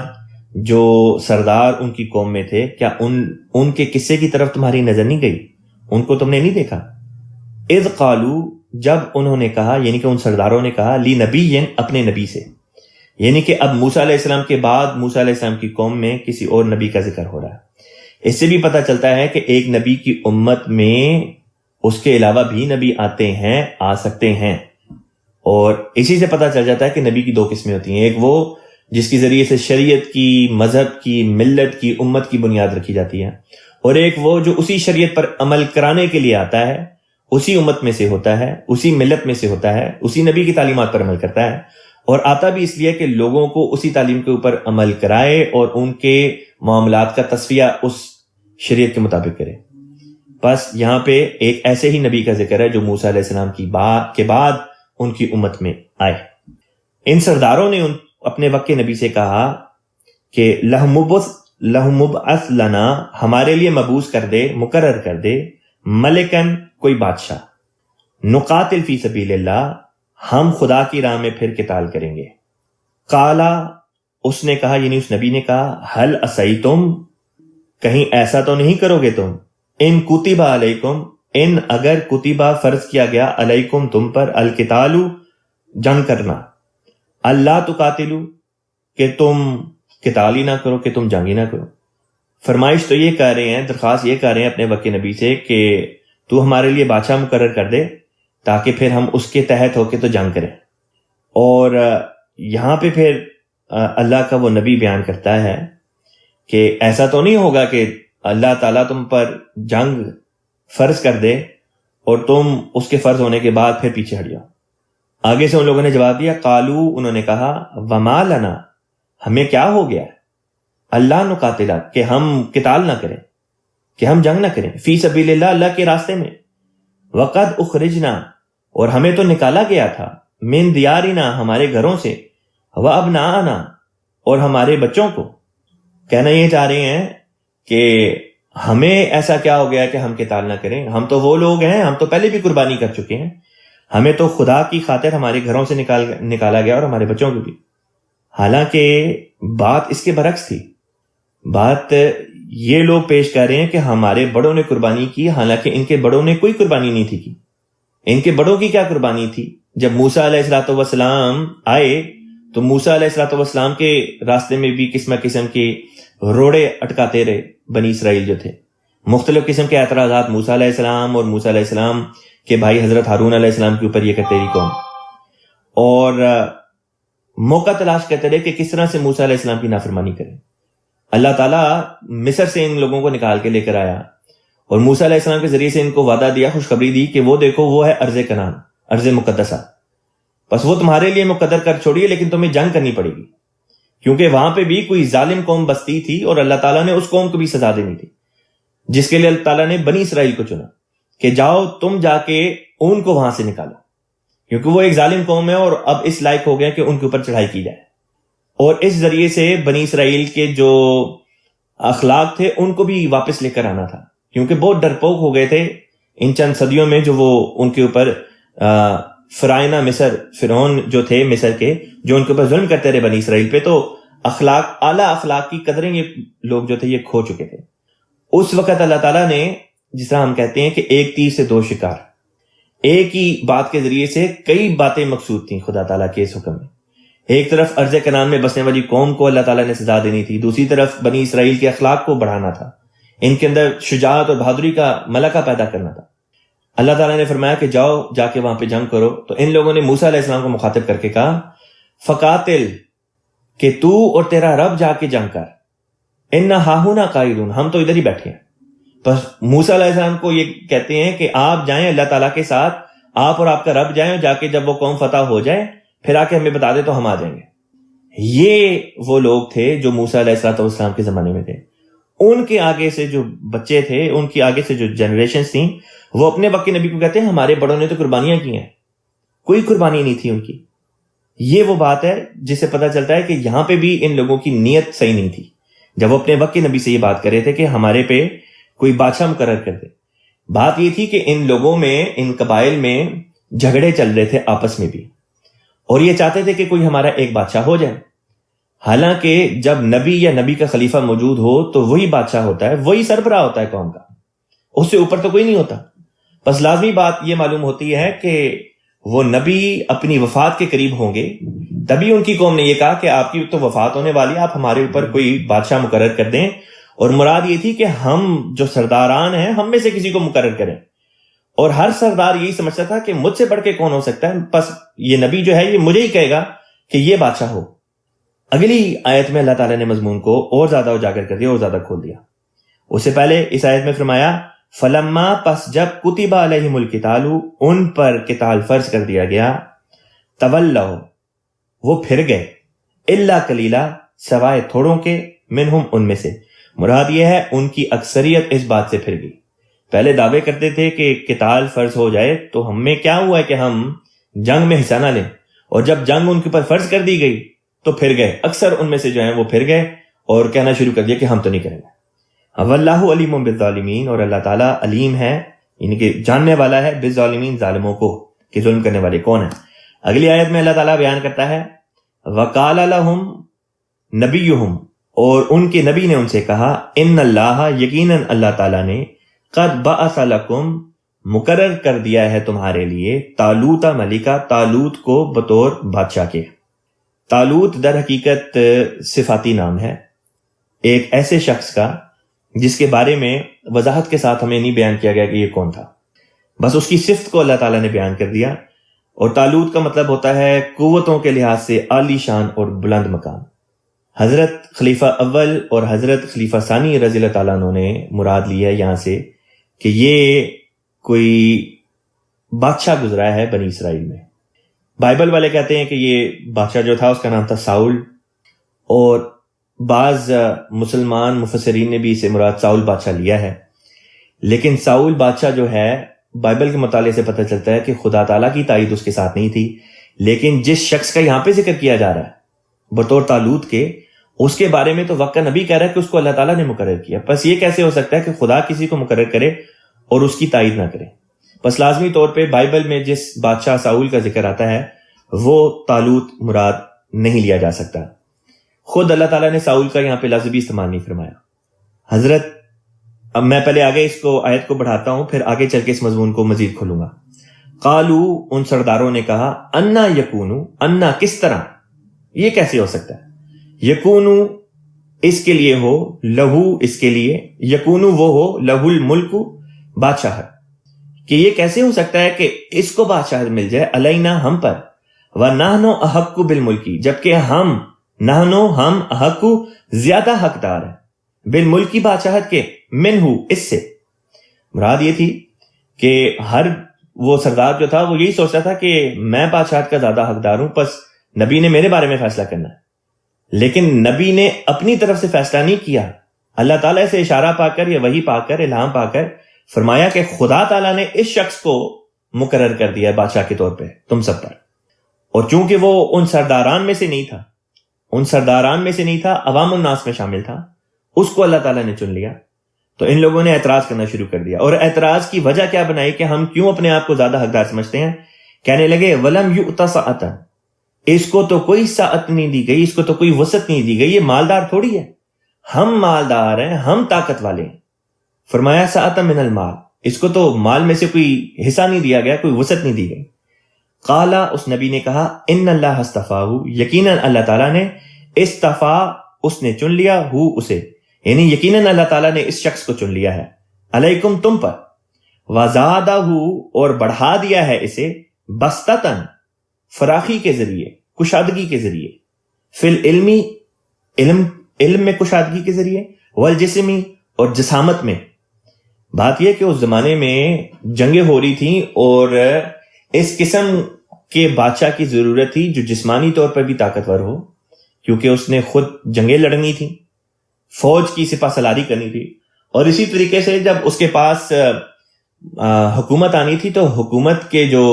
Speaker 1: جو سردار ان کی قوم میں تھے، کیا ان کے قصے کی طرف تمہاری نظر نہیں گئی؟ ان کو تم نے نہیں دیکھا. اذ قالوا، جب انہوں نے کہا، یعنی کہ ان سرداروں نے کہا، لی نبی، اپنے نبی سے، یعنی کہ اب موسیٰ علیہ السلام کے بعد موسیٰ علیہ السلام کی قوم میں کسی اور نبی کا ذکر ہو رہا ہے. اس سے بھی پتہ چلتا ہے کہ ایک نبی کی امت میں اس کے علاوہ بھی نبی آتے ہیں، آ سکتے ہیں. اور اسی سے پتہ چل جاتا ہے کہ نبی کی 2 قسمیں ہوتی ہیں. ایک وہ جس کے ذریعے سے شریعت کی، مذہب کی، ملت کی، امت کی بنیاد رکھی جاتی ہے، اور ایک وہ جو اسی شریعت پر عمل کرانے کے لیے آتا ہے، اسی امت میں سے ہوتا ہے، اسی ملت میں سے ہوتا ہے، اسی نبی کی تعلیمات پر عمل کرتا ہے، اور آتا بھی اس لیے کہ لوگوں کو اسی تعلیم کے اوپر عمل کرائے اور ان کے معاملات کا تصفیہ اس شریعت کے مطابق کرے. بس یہاں پہ ایک ایسے ہی نبی کا ذکر ہے جو موسیٰ علیہ السلام کے بعد ان کی امت میں آئے. ان سرداروں نے اپنے وقت کے نبی سے کہا کہ لَهُ لنا، ہمارے لیے مبعوث کر دے، مقرر کر دے، ملکن، کوئی بادشاہ، نقاتل فی سبیل اللہ، ہم خدا کی راہ میں پھر قتال کریں گے. قالا، اس نے کہا، یعنی اس نبی نے کہا، حل عصیتم، کہیں ایسا تو نہیں کرو گے تم، ان کتبہ علیکم، ان اگر کتبہ فرض کیا گیا، علیکم تم پر، القتال جنگ کرنا، اللہ تقاتلو کہ تم قتال ہی نہ کرو، کہ تم جنگ ہی نہ کرو. فرمائش تو یہ کر رہے ہیں، درخواست یہ کر رہے ہیں اپنے وقت نبی سے کہ تو ہمارے لیے بادشاہ مقرر کر دے تاکہ پھر ہم اس کے تحت ہو کے تو جنگ کریں. اور یہاں پہ پھر اللہ کا وہ نبی بیان کرتا ہے کہ ایسا تو نہیں ہوگا کہ اللہ تعالیٰ تم پر جنگ فرض کر دے اور تم اس کے فرض ہونے کے بعد پھر پیچھے ہٹ جاؤ. آگے سے ان لوگوں نے جواب دیا، قالو، انہوں نے کہا، وما لنا، ہمیں کیا ہو گیا، اللہ نقاتلہ، کہ ہم قتال نہ کریں، کہ ہم جنگ نہ کریں، فی سبیل اللہ، اللہ کے راستے میں، وقد اخرجنا، اور ہمیں تو نکالا گیا تھا، من دیارنا، ہمارے گھروں سے، وابناءنا، اور ہمارے بچوں کو. کہنا یہ چاہ رہے ہیں کہ ہمیں ایسا کیا ہو گیا کہ ہم قتال نہ کریں، ہم تو وہ لوگ ہیں، ہم تو پہلے بھی قربانی کر چکے ہیں، ہمیں تو خدا کی خاطر ہمارے گھروں سے نکالا گیا اور ہمارے بچوں کو بھی. حالانکہ بات اس کے برعکس تھی. بات یہ لوگ پیش کر رہے ہیں کہ ہمارے بڑوں نے قربانی کی، حالانکہ ان کے بڑوں نے کوئی قربانی نہیں تھی کی. ان کے بڑوں کی کیا قربانی تھی؟ جب موسیٰ علیہ السلام آئے تو موسیٰ علیہ السلام کے راستے میں بھی قسم کے روڑے اٹکاتے رہے بنی اسرائیل جو تھے. مختلف قسم کے اعتراضات موسیٰ علیہ السلام اور موسیٰ علیہ السلام کے بھائی حضرت ہارون علیہ السلام کے اوپر یہ کرتے رہی قوم، اور موقع تلاش کرتے رہے کہ کس طرح سے موسیٰ علیہ السلام کی نافرمانی کریں. اللہ تعالیٰ مصر سے ان لوگوں کو نکال کے لے کر آیا اور موسیٰ علیہ السلام کے ذریعے سے ان کو وعدہ دیا، خوشخبری دی کہ وہ دیکھو وہ ہے ارض کنعان، ارض مقدسہ، بس وہ تمہارے لیے مقدر کر چھوڑیے، لیکن تمہیں جنگ کرنی پڑے گی، کیونکہ وہاں پہ بھی کوئی ظالم قوم بستی تھی اور اللہ تعالیٰ نے اس قوم کو بھی سزا دینی تھی، جس کے لیے اللہ تعالیٰ نے بنی اسرائیل کو چنا کہ جاؤ تم جا کے ان کو وہاں سے نکالو، کیونکہ وہ ایک ظالم قوم ہے اور اب اس لائق ہو گیا کہ ان کے اوپر چڑھائی کی جائے. اور اس ذریعے سے بنی اسرائیل کے جو اخلاق تھے ان کو بھی واپس لے کر آنا تھا، کیونکہ بہت ڈرپوک ہو گئے تھے ان چند صدیوں میں جو وہ ان کے اوپر فرعونہ مصر، فرعون جو تھے مصر کے، جو ان کے اوپر ظلم کرتے رہے بنی اسرائیل پہ، تو اخلاق، اعلیٰ اخلاق کی قدریں یہ لوگ جو تھے یہ کھو چکے تھے. اس وقت اللہ تعالیٰ نے، جس طرح ہم کہتے ہیں کہ ایک تیر سے دو شکار، ایک ہی بات کے ذریعے سے کئی باتیں مقصود تھیں خدا تعالیٰ کے اس حکم میں. ایک طرف ارض کنعان میں بسنے والی قوم کو اللہ تعالیٰ نے سزا دینی تھی، دوسری طرف بنی اسرائیل کے اخلاق کو بڑھانا تھا، ان کے اندر شجاعت اور بہادری کا ملکہ پیدا کرنا تھا. اللہ تعالیٰ نے فرمایا کہ جاؤ جا کے وہاں پہ جنگ کرو. تو ان لوگوں نے موسیٰ علیہ السلام کو مخاطب کر کے کہا، فقاتل، کہ تو اور تیرا رب جا کے جنگ کر، انا ہاہنا قاعدون، ہم تو ادھر ہی بیٹھے ہیں. بس موسیٰ علیہ السلام کو یہ کہتے ہیں کہ آپ جائیں اللہ تعالیٰ کے ساتھ، آپ اور آپ کا رب جائیں، جا کے جب وہ قوم فتح ہو جائے پھر آ کے ہمیں بتا دے تو ہم آ جائیں گے. یہ وہ لوگ تھے جو موسیٰ علیہ السلام کے زمانے میں تھے. ان کے آگے سے جو بچے تھے، ان کی آگے سے جو جنریشنز تھیں، وہ اپنے وقت کے نبی کو کہتے ہیں ہمارے بڑوں نے تو قربانیاں کی ہیں، کوئی قربانی نہیں تھی ان کی. یہ وہ بات ہے جس سے پتہ چلتا ہے کہ یہاں پہ بھی ان لوگوں کی نیت صحیح نہیں تھی جب وہ اپنے وقت کے نبی سے یہ بات کر رہے تھے کہ ہمارے پہ کوئی بادشاہ مقرر کر دے. بات یہ تھی کہ ان لوگوں میں، ان قبائل میں جھگڑے چل رہے تھے آپس میں بھی، اور یہ چاہتے تھے کہ کوئی ہمارا ایک بادشاہ ہو جائے. حالانکہ جب نبی یا نبی کا خلیفہ موجود ہو تو وہی بادشاہ ہوتا ہے، وہی سربراہ ہوتا ہے قوم کا، اس سے اوپر تو کوئی نہیں ہوتا. بس لازمی بات یہ معلوم ہوتی ہے کہ وہ نبی اپنی وفات کے قریب ہوں گے، تبھی ان کی قوم نے یہ کہا کہ آپ کی تو وفات ہونے والی ہے، آپ ہمارے اوپر کوئی بادشاہ مقرر کر دیں. اور مراد یہ تھی کہ ہم جو سرداران ہیں ہم میں سے کسی کو مقرر کریں. اور ہر سردار یہی سمجھتا تھا کہ مجھ سے بڑھ کے کون ہو سکتا ہے، بس یہ نبی جو ہے یہ مجھے ہی کہے گا کہ یہ بادشاہ ہو. اگلی آیت میں اللہ تعالیٰ نے مضمون کو اور زیادہ اجاگر کر دیا اور زیادہ کھول دیا. اس سے پہلے اس آیت میں فرمایا، فلما، پس جب کتب علیہم القتال، ان پر قتال فرض کر دیا گیا، تولوا، وہ پھر گئے، الا قلیلا، سوائے تھوڑوں کے، منہم، ان میں سے، مراد یہ ہے ان کی اکثریت اس بات سے پھر گئی. پہلے دعوے کرتے تھے کہ قتال فرض ہو جائے تو ہمیں کیا ہوا ہے کہ ہم جنگ میں حصہ نہ لیں, اور جب جنگ ان کے اوپر فرض کر دی گئی تو پھر گئے. اکثر ان میں سے جو ہیں وہ پھر گئے اور کہنا شروع کر دیا کہ ہم تو نہیں کریں گے. واللہ علیم بالظالمین, اور اللہ تعالیٰ علیم ہے یعنی کہ جاننے والا ہے بالظالمین, ظالموں کو کہ ظلم کرنے والے کون ہیں. اگلی آیت میں اللہ تعالیٰ بیان کرتا ہے وقال لهم نبیہم, اور ان کے نبی نے ان سے کہا ان اللہ, یقیناً اللہ تعالیٰ نے قد بعث لکم, مقرر کر دیا ہے تمہارے لیے طالوت ملکا, طالوت کو بطور بادشاہ کے. طالوت در حقیقت صفاتی نام ہے ایک ایسے شخص کا جس کے بارے میں وضاحت کے ساتھ ہمیں نہیں بیان کیا گیا کہ یہ کون تھا, بس اس کی صفت کو اللہ تعالیٰ نے بیان کر دیا. اور طالوت کا مطلب ہوتا ہے قوتوں کے لحاظ سے عالی شان اور بلند مقام. حضرت خلیفہ اول اور حضرت خلیفہ ثانی رضی اللہ تعالیٰ عنہ نے مراد لیا ہے یہاں سے کہ یہ کوئی بادشاہ گزرا ہے بنی اسرائیل میں. بائبل والے کہتے ہیں کہ یہ بادشاہ جو تھا اس کا نام تھا ساؤل, اور بعض مسلمان مفسرین نے بھی اسے مراد ساؤل بادشاہ لیا ہے. لیکن ساؤل بادشاہ جو ہے بائبل کے مطالعے سے پتہ چلتا ہے کہ خدا تعالیٰ کی تائید اس کے ساتھ نہیں تھی, لیکن جس شخص کا یہاں پہ ذکر کیا جا رہا ہے بطور طالوت کے, اس کے بارے میں تو وقت نبی کہہ رہا ہے کہ اس کو اللہ تعالیٰ نے مقرر کیا. بس یہ کیسے ہو سکتا ہے کہ خدا کسی کو مقرر کرے اور اس کی تائید نہ کرے؟ بس لازمی طور پہ بائبل میں جس بادشاہ ساؤل کا ذکر آتا ہے وہ طالوت مراد نہیں لیا جا سکتا. خود اللہ تعالیٰ نے ساؤل کا یہاں پہ لفظ بھی استعمال نہیں فرمایا. حضرت, اب میں پہلے آگے اس کو آیت کو بڑھاتا ہوں, پھر آگے چل کے اس مضمون کو مزید کھولوں گا. قالو, ان سرداروں نے کہا انا یکونو, انا کس طرح, یہ کیسے ہو سکتا ہے, یکونو اس کے لیے ہو, لہو اس کے لیے, یکونو وہ ہو, لہو الملک بادشاہت, کہ یہ کیسے ہو سکتا ہے کہ اس کو بادشاہت مل جائے علینا ہم پر, ونحن احق بالملکی, جبکہ ہم احق زیادہ حقدار ہیں, بالملکی بادشاہت کے, منہو اس سے. مراد یہ تھی کہ ہر وہ سردار جو تھا وہ یہی سوچتا تھا کہ میں بادشاہت کا زیادہ حقدار ہوں, بس نبی نے میرے بارے میں فیصلہ کرنا ہے. لیکن نبی نے اپنی طرف سے فیصلہ نہیں کیا, اللہ تعالیٰ سے اشارہ پا کر یا وحی پا کر, الہام پا کر فرمایا کہ خدا تعالیٰ نے اس شخص کو مقرر کر دیا ہے بادشاہ کے طور پہ تم سب پر. اور چونکہ وہ ان سرداران میں سے نہیں تھا, عوام الناس میں شامل تھا, اس کو اللہ تعالیٰ نے چن لیا. تو ان لوگوں نے اعتراض کرنا شروع کر دیا, اور اعتراض کی وجہ کیا بنائی کہ ہم کیوں اپنے آپ کو زیادہ حقدار سمجھتے ہیں. کہنے لگے ولم یؤت سعۃ, اس کو تو کوئی سعت نہیں دی گئی, اس کو تو کوئی وسعت نہیں دی گئی, یہ مالدار تھوڑی ہے, ہم مالدار ہیں, ہم طاقت والے ہیں. فرمایا سعۃ من المال, اس کو تو مال میں سے کوئی حصہ نہیں دیا گیا, کوئی وسعت نہیں دی گئی. قالا, اس نبی نے کہا ان اللہ اصطفاہ, یقیناً اللہ تعالیٰ نے استفا, اس نے چن لیا, ہو اسے, یعنی یقیناً اللہ تعالیٰ نے اس شخص کو چن لیا ہے, علیکم تم پر, وزادہ, اور بڑھا دیا ہے اسے, بستتن فراخی کے ذریعے, کشادگی کے ذریعے, فی العلمی علم میں کشادگی کے ذریعے, والجسمی اور جسامت میں. بات یہ کہ اس زمانے میں جنگیں ہو رہی تھیں اور اس قسم کے بادشاہ کی ضرورت تھی جو جسمانی طور پر بھی طاقتور ہو, کیونکہ اس نے خود جنگیں لڑنی تھی, فوج کی سپہ سالاری کرنی تھی, اور اسی طریقے سے جب اس کے پاس حکومت آنی تھی تو حکومت کے جو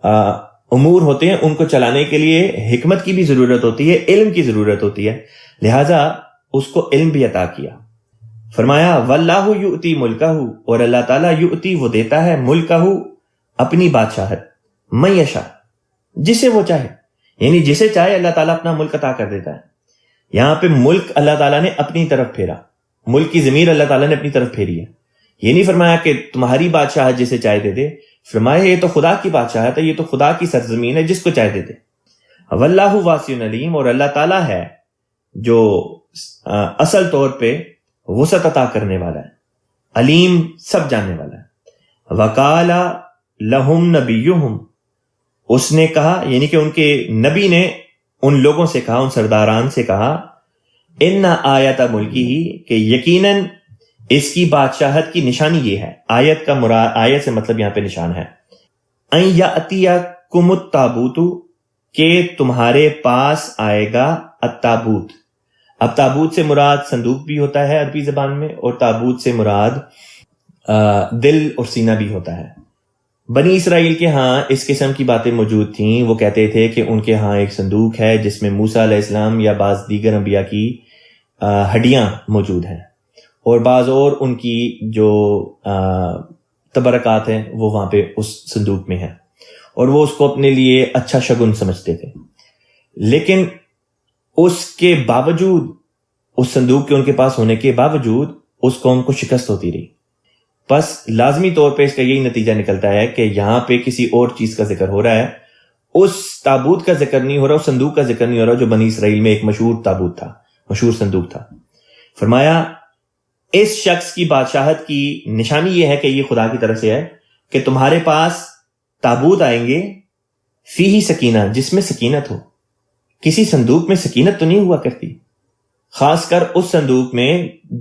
Speaker 1: امور ہوتے ہیں ان کو چلانے کے لیے حکمت کی بھی ضرورت ہوتی ہے, علم کی ضرورت ہوتی ہے, لہٰذا اس کو علم بھی عطا کیا. فرمایا واللہ یؤتی ملکہ, اور اللہ تعالیٰ یؤتی وہ دیتا ہے, ملکہ اپنی بادشاہت, من یشاء جسے وہ چاہے, یعنی جسے چاہے اللہ تعالیٰ اپنا ملک عطا کر دیتا ہے. یہاں پہ ملک اللہ تعالیٰ نے اپنی طرف پھیرا, ملک کی ضمیر اللہ تعالیٰ نے اپنی طرف پھیری ہے. یہ نہیں فرمایا کہ تمہاری بادشاہت جسے چاہے دے دے, فرمایا یہ تو خدا کی بادشاہت ہے, یہ تو خدا کی سرزمین ہے, جس کو چاہے دے دے. واللہ واسع علیم, اور اللہ تعالیٰ ہے جو اصل طور پہ وسعت عطا کرنے والا ہے, علیم سب جاننے والا ہے. وقال لہم نبیہم, اس نے کہا, یعنی کہ ان کے نبی نے ان لوگوں سے کہا, ان سرداران سے کہا, ان آیت ملکی ہی, کہ یقیناً اس کی بادشاہت کی نشانی یہ ہے. آیت کا مراد, آیت سے مطلب یہاں پہ نشان ہے, ان یاتیکم التابوت, کہ تمہارے پاس آئے گا التابوت. اب تابوت سے مراد صندوق بھی ہوتا ہے عربی زبان میں، اور تابوت سے مراد دل اور سینہ بھی ہوتا ہے۔ بنی اسرائیل کے ہاں اس قسم کی باتیں موجود تھیں، وہ کہتے تھے کہ ان کے ہاں ایک صندوق ہے جس میں موسیٰ علیہ السلام یا بعض دیگر انبیاء کی ہڈیاں موجود ہیں، اور بعض اور ان کی جو تبرکات ہیں وہ وہاں پہ اس صندوق میں ہیں، اور وہ اس کو اپنے لیے اچھا شگن سمجھتے تھے۔ لیکن اس کے باوجود، اس صندوق کے ان کے پاس ہونے کے باوجود، اس قوم کو شکست ہوتی رہی۔ بس لازمی طور پہ اس کا یہی نتیجہ نکلتا ہے کہ یہاں پہ کسی اور چیز کا ذکر ہو رہا ہے، اس تابوت کا ذکر نہیں ہو رہا، اس صندوق کا ذکر نہیں ہو رہا جو بنی اسرائیل میں ایک مشہور تابوت تھا، مشہور صندوق تھا۔ فرمایا اس شخص کی بادشاہت کی نشانی یہ ہے کہ یہ خدا کی طرف سے ہے کہ تمہارے پاس تابوت آئیں گے، فیہ سکینہ، جس میں سکینت ہو۔ کسی صندوق میں سکینت تو نہیں ہوا کرتی، خاص کر اس صندوق میں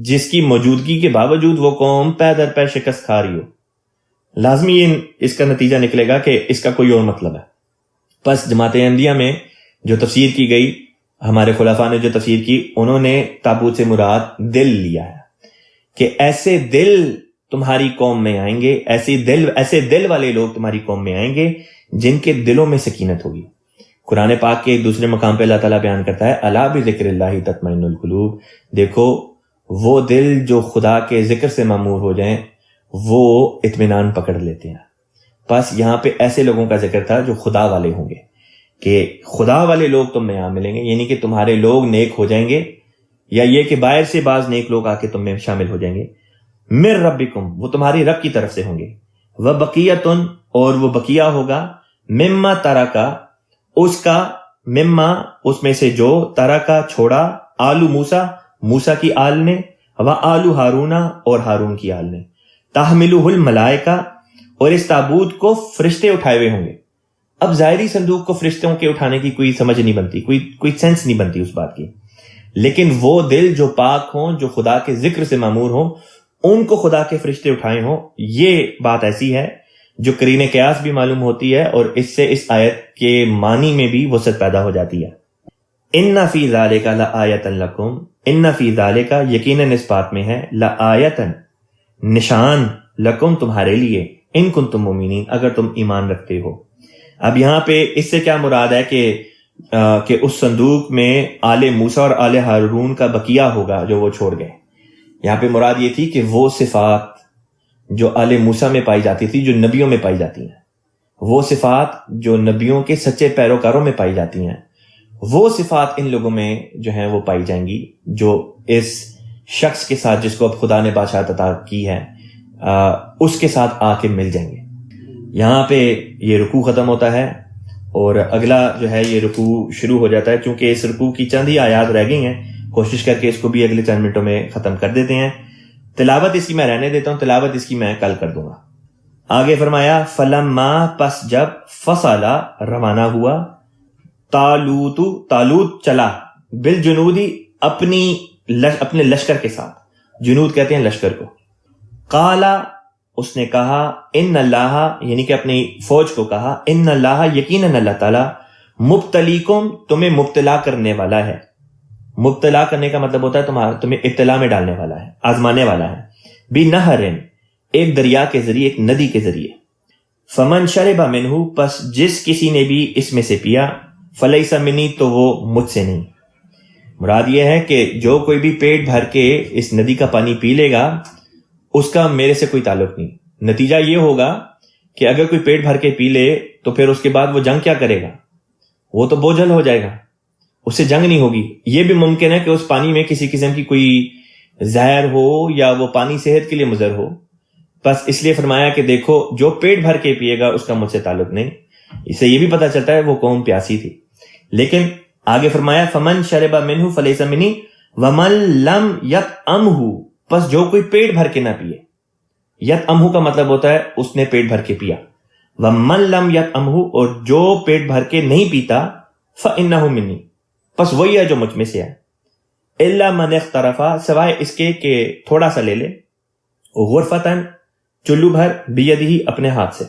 Speaker 1: جس کی موجودگی کے باوجود وہ قوم پے در پے شکست کھا رہی ہو۔ لازمی اس کا نتیجہ نکلے گا کہ اس کا کوئی اور مطلب ہے۔ پس جماعت احمدیہ میں جو تفسیر کی گئی، ہمارے خلفاء نے جو تفسیر کی، انہوں نے تابوت سے مراد دل لیا ہے کہ ایسے دل تمہاری قوم میں آئیں گے، ایسے دل والے لوگ تمہاری قوم میں آئیں گے جن کے دلوں میں سکینت ہوگی۔ قرآن پاک کے ایک دوسرے مقام پہ اللہ تعالیٰ بیان کرتا ہے، الا بذکر اللہ تطمئن القلوب، دیکھو وہ دل جو خدا کے ذکر سے معمور ہو جائیں وہ اطمینان پکڑ لیتے ہیں۔ بس یہاں پہ ایسے لوگوں کا ذکر تھا جو خدا والے ہوں گے، کہ خدا والے لوگ تم میں یہاں ملیں گے، یعنی کہ تمہارے لوگ نیک ہو جائیں گے، یا یہ کہ باہر سے بعض نیک لوگ آ کے تم میں شامل ہو جائیں گے۔ من ربکم، وہ تمہاری رب کی طرف سے ہوں گے، وبقیۃ، اور وہ بقیہ ہوگا، مما ترکا، اس کا، مما اس میں سے جو، ترکا چھوڑا، آلو موسیٰ، موسیٰ کی آل نے، و آلو ہارون، اور ہارون کی آل نے، تحملہ الملائکہ، اور اس تابوت کو فرشتے اٹھائے ہوئے ہوں گے۔ اب ظاہری صندوق کو فرشتوں کے اٹھانے کی کوئی سمجھ نہیں بنتی، کوئی سینس نہیں بنتی اس بات کی، لیکن وہ دل جو پاک ہوں، جو خدا کے ذکر سے معمور ہوں، ان کو خدا کے فرشتے اٹھائے ہوں، یہ بات ایسی ہے جو قرین قیاس بھی معلوم ہوتی ہے، اور اس سے اس آیت کے معنی میں بھی وسعت پیدا ہو جاتی ہے۔ ان فی ذالک لآیۃ لکم، ان فی ذالک، یقیناً اس بات میں ہے، لآیۃ، نشان، لکم تمہارے لیے، ان کنتم مؤمنین، اگر تم ایمان رکھتے ہو۔ اب یہاں پہ اس سے کیا مراد ہے کہ اس صندوق میں آل موسیٰ اور آل ہارون کا بقیہ ہوگا جو وہ چھوڑ گئے۔ یہاں پہ مراد یہ تھی کہ وہ صفات جو آل موسیٰ میں پائی جاتی تھی، جو نبیوں میں پائی جاتی ہیں، وہ صفات جو نبیوں کے سچے پیروکاروں میں پائی جاتی ہیں، وہ صفات ان لوگوں میں جو ہیں وہ پائی جائیں گی، جو اس شخص کے ساتھ جس کو اب خدا نے بادشاہت عطا کی ہے اس کے ساتھ آ کے مل جائیں گے۔ یہاں پہ یہ رکوع ختم ہوتا ہے، اور اگلا جو ہے یہ رکوع شروع ہو جاتا ہے۔ چونکہ اس رکوع کی چند ہی آیات رہ گئی ہیں، کوشش کر کے اس کو بھی اگلے چند منٹوں میں ختم کر دیتے ہیں۔ تلاوت اس کی میں رہنے دیتا ہوں، تلاوت اس کی میں کل کر دوں گا۔ آگے فرمایا، فلما، پس جب، فصلا، روانہ ہوا، طالوت چلا، بالجنودی، اپنے لشکر کے ساتھ، جنود کہتے ہیں لشکر کو، قالا، اس نے کہا، ان اللہ، یعنی کہ اپنی فوج کو کہا، ان اللہ، یقیناً اللہ تعالیٰ، مبتلیکم، تمہیں مبتلا کرنے والا ہے۔ مبتلا کرنے کا مطلب ہوتا ہے تمہیں ابتلا میں ڈالنے والا ہے، آزمانے والا ہے، بنہرن، ایک دریا کے ذریعے، ایک ندی کے ذریعے، فمن شرب منہ، پس جس کسی نے بھی اس میں سے پیا، فلیس منی، تو وہ مجھ سے نہیں۔ مراد یہ ہے کہ جو کوئی بھی پیٹ بھر کے اس ندی کا پانی پی لے گا، اس کا میرے سے کوئی تعلق نہیں۔ نتیجہ یہ ہوگا کہ اگر کوئی پیٹ بھر کے پی لے تو پھر اس کے بعد وہ جنگ کیا کرے گا؟ وہ تو بوجھل ہو جائے گا، اس سے جنگ نہیں ہوگی۔ یہ بھی ممکن ہے کہ اس پانی میں کسی قسم کی کوئی زہر ہو، یا وہ پانی صحت کے لیے مضر ہو۔ بس اس لیے فرمایا کہ دیکھو جو پیٹ بھر کے پیے گا اس کا مجھ سے تعلق نہیں۔ اس سے یہ بھی پتہ چلتا ہے وہ قوم پیاسی تھی۔ لیکن آگے فرمایا، فمن شرب منہ فلیس منی ومن لم یطعمہ، پس جو کوئی پیٹ بھر کے نہ پیے، یطعمہ کا مطلب ہوتا ہے اس نے پیٹ بھر کے پیا، ومن لم یطعمہ، اور جو پیٹ بھر کے نہیں پیتا، فإنہ منی، پس وہی ہے جو مجھ میں سے ہے، الا من اغترف، سوائے اس کے کہ تھوڑا سا لے لے، غرفتن، چلو بھر، بیدہ، اپنے ہاتھ سے،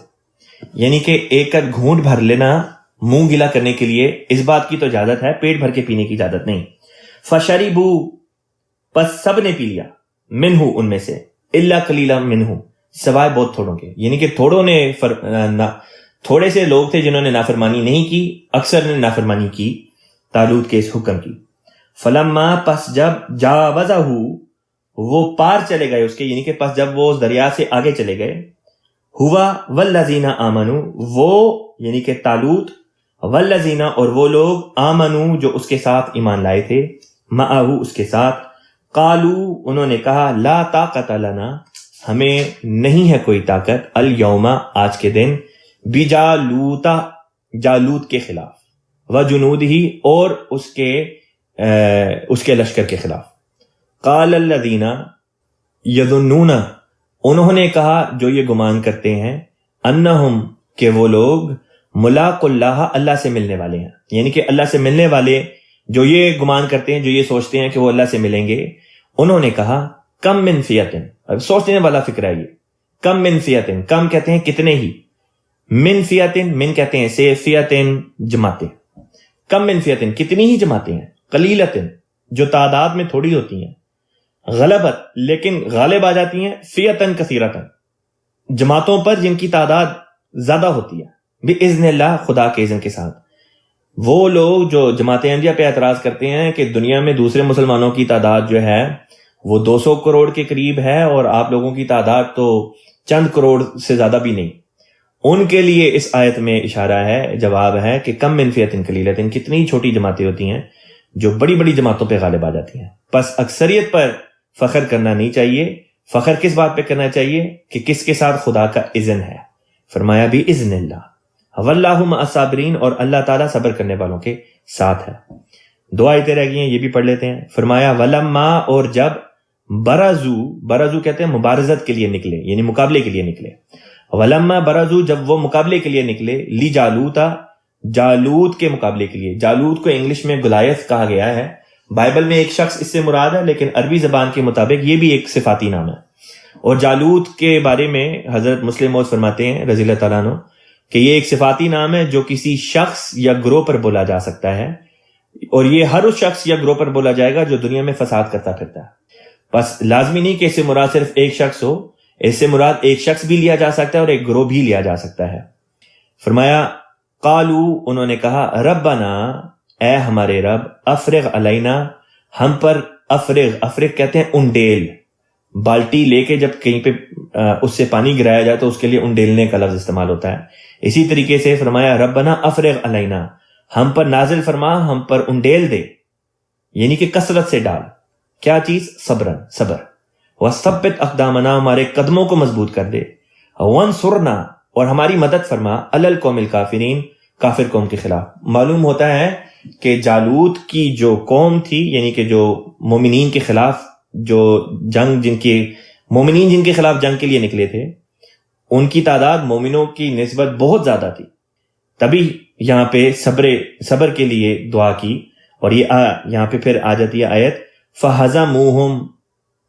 Speaker 1: یعنی کہ ایک گھونٹ بھر لینا منہ گیلا کرنے کے لیے، اس بات کی تو اجازت ہے، پیٹ بھر کے پینے کی اجازت نہیں۔ فشربو، پس سب نے پی لیا، منہ ان میں سے، الا قلیلا منہ، سوائے بہت تھوڑوں کے، یعنی کہ تھوڑے سے لوگ تھے جنہوں نے نافرمانی نہیں کی، اکثر نے نافرمانی کی طالوت کے اس حکم کی۔ فلما، پس جب جاوزہ، وہ پار چلے گئے اس کے، یعنی کہ پس جب وہ اس دریا سے آگے چلے گئے، ہوا والذین آمنوا، وہ یعنی کہ طالوت، والذین اور وہ لوگ، آمنوا جو اس کے ساتھ ایمان لائے تھے، معہو اس کے ساتھ، قالو انہوں نے کہا، لا طاقت لنا ہمیں نہیں ہے کوئی طاقت، الیوم آج کے دن، بجالوت جالوت کے خلاف، وجنودہ اور اس کے لشکر کے خلاف۔ قال الذین یظنون انہوں نے کہا جو یہ گمان کرتے ہیں، انہم کہ وہ لوگ، ملاق اللہ اللہ سے ملنے والے ہیں، یعنی کہ اللہ سے ملنے والے جو یہ گمان کرتے ہیں، جو یہ سوچتے ہیں کہ وہ اللہ سے ملیں گے، انہوں نے کہا کم من فیتن، اب سوچنے والا فکر ہے یہ، کم من فیتن، کم کہتے ہیں کتنے ہی، من فیتن، من کہتے ہیں سے، فیتن جماعتیں، کم من فیتن کتنی ہی جماعتیں ہیں، قلیلتن جو تعداد میں تھوڑی ہوتی ہیں، غلبت لیکن غالب آ جاتی ہیں، فیتن کثیرتن جماعتوں پر جن کی تعداد زیادہ ہوتی ہے، باذن اللہ خدا کے اذن کے ساتھ۔ وہ لوگ جو جماعت احمدیہ پہ اعتراض کرتے ہیں کہ دنیا میں دوسرے مسلمانوں کی تعداد جو ہے وہ 200 کروڑ کے قریب ہے اور آپ لوگوں کی تعداد تو چند کروڑ سے زیادہ بھی نہیں، ان کے لیے اس آیت میں اشارہ ہے، جواب ہے کہ کم من فیتن قلیلتن کتنی چھوٹی جماعتیں ہوتی ہیں جو بڑی بڑی جماعتوں پہ غالب آ جاتی ہیں۔ پس اکثریت پر فخر کرنا نہیں چاہیے، فخر کس بات پہ کرنا چاہیے کہ کس کے ساتھ خدا کا اذن ہے، فرمایا بھی اذن اللہ، واللہ مع الصابرین اور اللہ تعالیٰ صبر کرنے والوں کے ساتھ ہے۔ 2 آیتیں رہ گئی ہیں، یہ بھی پڑھ لیتے ہیں۔ فرمایا ولما اور جب، برزو کہتے ہیں مبارزت کے لیے نکلے، یعنی مقابلے کے لیے نکلے، ولما برزو جب وہ مقابلے کے لیے نکلے، لی جالوتا جالوت کے مقابلے کے لیے، جالوت کو انگلش میں گلائث کہا گیا ہے، بائبل میں ایک شخص اس سے مراد ہے لیکن عربی زبان کے مطابق یہ بھی ایک صفاتی نام ہے۔ اور جالوت کے بارے میں حضرت مسلم موعود فرماتے ہیں رضی اللہ تعالیٰ عنہ کہ یہ ایک صفاتی نام ہے جو کسی شخص یا گروہ پر بولا جا سکتا ہے، اور یہ ہر اس شخص یا گروہ پر بولا جائے گا جو دنیا میں فساد کرتا پھرتا ہے۔ بس لازمی نہیں کہ اس سے مراد صرف ایک شخص ہو، اس سے مراد ایک شخص بھی لیا جا سکتا ہے اور ایک گروہ بھی لیا جا سکتا ہے۔ فرمایا قالو انہوں نے کہا، ربنا اے ہمارے رب، افرغ علینا ہم پر، افرغ کہتے ہیں انڈیل، بالٹی لے کے جب کہیں پہ اس سے پانی گرایا جائے تو اس کے لیے انڈیلنے کا لفظ استعمال ہوتا ہے، اسی طریقے سے فرمایا ربنا افرغ علینا ہم پر نازل فرما، ہم پر انڈیل دے، یعنی کہ کثرت سے ڈال، کیا چیز؟ صبر، وثبت اقدامنا ہمارے قدموں کو مضبوط کر دے، وانصرنا اور ہماری مدد فرما، علی القوم الکافرین کافر قوم کے خلاف۔ معلوم ہوتا ہے کہ جالوت کی جو قوم تھی، یعنی کہ جو مومنین کے خلاف جو جنگ، مومنین جن کے خلاف جنگ کے لیے نکلے تھے، ان کی تعداد مومنوں کی نسبت بہت زیادہ تھی، تبھی یہاں پہ صبر کے لیے دعا کی، اور یہاں پہ پھر آ جاتی ہے آیت فَهَزَمُوهُمْ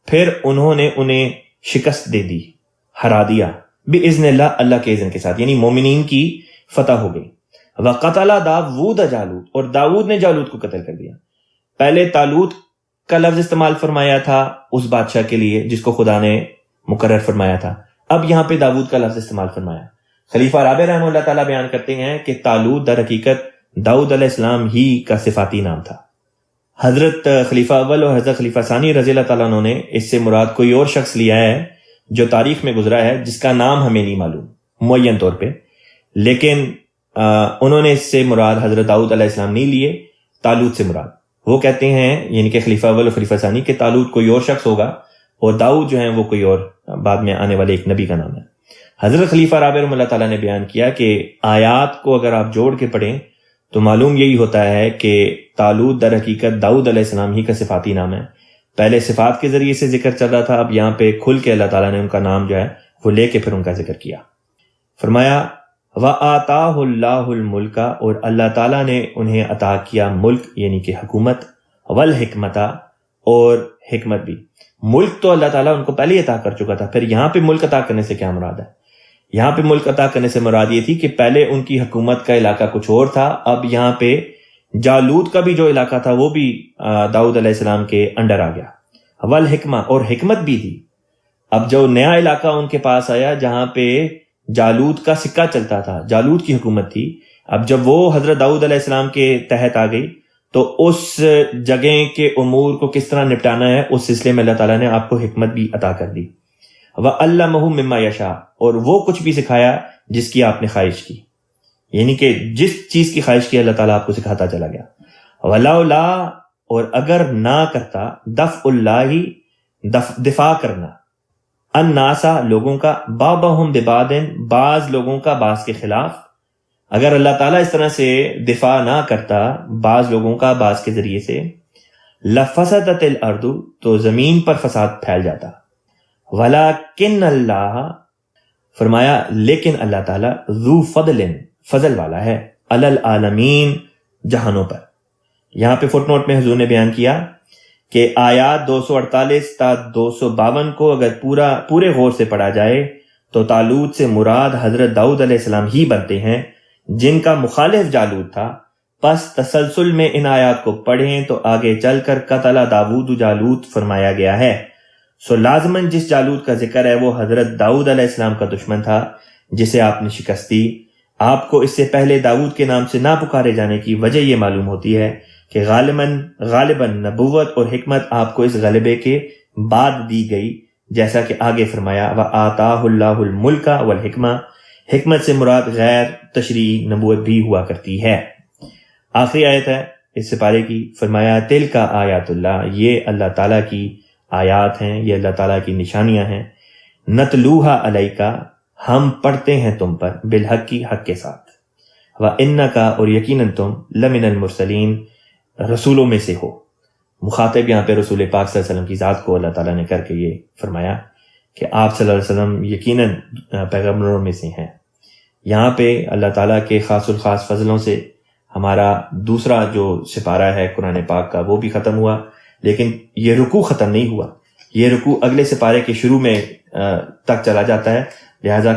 Speaker 1: پھر انہوں نے انہیں شکست دے دی، ہرا دیا، بِإِذْنِ اللہ اللہ کے اذن کے ساتھ، یعنی مومنین کی فتح ہو گئی۔ وَقَتَلَ داود جالوت اور داود نے جالوت کو قتل کر دیا۔ پہلے طالوت کا لفظ استعمال فرمایا تھا اس بادشاہ کے لیے جس کو خدا نے مقرر فرمایا تھا، اب یہاں پہ داود کا لفظ استعمال فرمایا۔ خلیفہ رابع رحمہ اللہ تعالیٰ بیان کرتے ہیں کہ طالوت در حقیقت داؤد علیہ السلام ہی کا صفاتی نام تھا۔ حضرت خلیفہ اول اور حضرت خلیفہ ثانی رضی اللہ تعالیٰ عنہ نے اس سے مراد کوئی اور شخص لیا ہے جو تاریخ میں گزرا ہے، جس کا نام ہمیں نہیں معلوم معین طور پہ، لیکن انہوں نے اس سے مراد حضرت داؤد علیہ السلام نہیں لیے، طالوت سے مراد۔ وہ کہتے ہیں یعنی کہ خلیفہ اول اور خلیفہ ثانی کہ طالوت کوئی اور شخص ہوگا اور داؤد جو ہیں وہ کوئی اور بعد میں آنے والے ایک نبی کا نام ہے۔ حضرت خلیفہ رابع رحمہ اللہ تعالیٰ نے بیان کیا کہ آیات کو اگر آپ جوڑ کے پڑھیں تو معلوم یہی ہوتا ہے کہ طالوت در حقیقت داؤد علیہ السلام ہی کا صفاتی نام ہے۔ پہلے صفات کے ذریعے سے ذکر چل رہا تھا، اب یہاں پہ کھل کے اللہ تعالیٰ نے ان کا نام جو ہے وہ لے کے پھر ان کا ذکر کیا۔ فرمایا وَآتَاهُ اللَّهُ الْمُلْكَ اور اللہ تعالیٰ نے انہیں عطا کیا ملک، یعنی کہ حکومت، والحکمت اور حکمت بھی۔ ملک تو اللہ تعالیٰ ان کو پہلے عطا کر چکا تھا، پھر یہاں پہ ملک عطا کرنے سے کیا مراد ہے؟ یہاں پہ ملک عطا کرنے سے مراد یہ تھی کہ پہلے ان کی حکومت کا علاقہ کچھ اور تھا، اب یہاں پہ جالوت کا بھی جو علاقہ تھا وہ بھی داؤد علیہ السلام کے انڈر آ گیا. والحکمہ، اور حکمت بھی دی. اب جو نیا علاقہ ان کے پاس آیا جہاں پہ جالوت کا سکہ چلتا تھا، جالوت کی حکومت تھی، اب جب وہ حضرت داؤد علیہ السلام کے تحت آ گئی تو اس جگہ کے امور کو کس طرح نپٹانا ہے اس سلسلے میں اللہ تعالیٰ نے آپ کو حکمت بھی عطا کر دی. وَعَلَّمَهُ مِمَّا يَشَاءُ، اور وہ کچھ بھی سکھایا جس کی آپ نے خواہش کی، یعنی کہ جس چیز کی خواہش کی اللہ تعالیٰ آپ کو سکھاتا چلا گیا. وَلَوْلَا، اور اگر نہ کرتا، دفع اللہ، دفاع کرنا، الناسا، لوگوں کا، بعضهم ببعض، بعض لوگوں کا بعض کے خلاف، اگر اللہ تعالیٰ اس طرح سے دفاع نہ کرتا بعض لوگوں کا بعض کے ذریعے سے، لفسدت الارض، تو زمین پر فساد پھیل جاتا. ولیکن اللہ، فرمایا لیکن اللہ تعالیٰ، ذو فضل، فضل والا ہے، علی العالمین، جہانوں پر. یہاں پہ فٹ نوٹ میں حضور نے بیان کیا کہ آیات 248 تا 252 کو اگر پورے غور سے پڑھا جائے تو طالوت سے مراد حضرت داؤد علیہ السلام ہی بنتے ہیں جن کا مخالف جالوت تھا. پس تسلسل میں ان آیات کو پڑھیں تو آگے چل کر قتل داود جالوت فرمایا گیا ہے. سو لازماً جس جالوت کا ذکر ہے وہ حضرت داؤد علیہ السلام کا دشمن تھا جسے آپ نے شکست دی. آپ کو اس سے پہلے داؤد کے نام سے نہ پکارے جانے کی وجہ یہ معلوم ہوتی ہے کہ غالباً نبوت اور حکمت آپ کو اس غلبے کے بعد دی گئی، جیسا کہ آگے فرمایا وَآتَاهُ اللَّهُ الْمُلْكَ وَالْحِکْمَةَ، حکمت سے مراد غیر تشریعی نبوت بھی ہوا کرتی ہے. آخری آیت ہے اس سپارے کی، فرمایا تِلْکَ آیات اللہ، یہ اللہ تعالیٰ کی آیات ہیں، یہ اللہ تعالیٰ کی نشانیاں ہیں. نَتْلُوهَا عَلَيْكَ، ہم پڑھتے ہیں تم پر، بالحق کی، حق کے ساتھ. وَإِنَّكَ، اور یقیناً تم، لَمِنَ الْمُرْسَلِينَ، رسولوں میں سے ہو. مخاطب یہاں پہ رسول پاک صلی اللہ علیہ وسلم کی ذات کو اللہ تعالیٰ نے کر کے یہ فرمایا کہ آپ صلی اللہ علیہ وسلم یقیناً پیغمبروں میں سے ہیں. یہاں پہ اللہ تعالیٰ کے خاص الخاص فضلوں سے ہمارا دوسرا جو سپارہ ہے قرآن پاک کا وہ بھی ختم ہوا، لیکن یہ رکوع ختم نہیں ہوا. یہ رکوع اگلے سپارے کے شروع میں تک چلا جاتا ہے، لہٰذا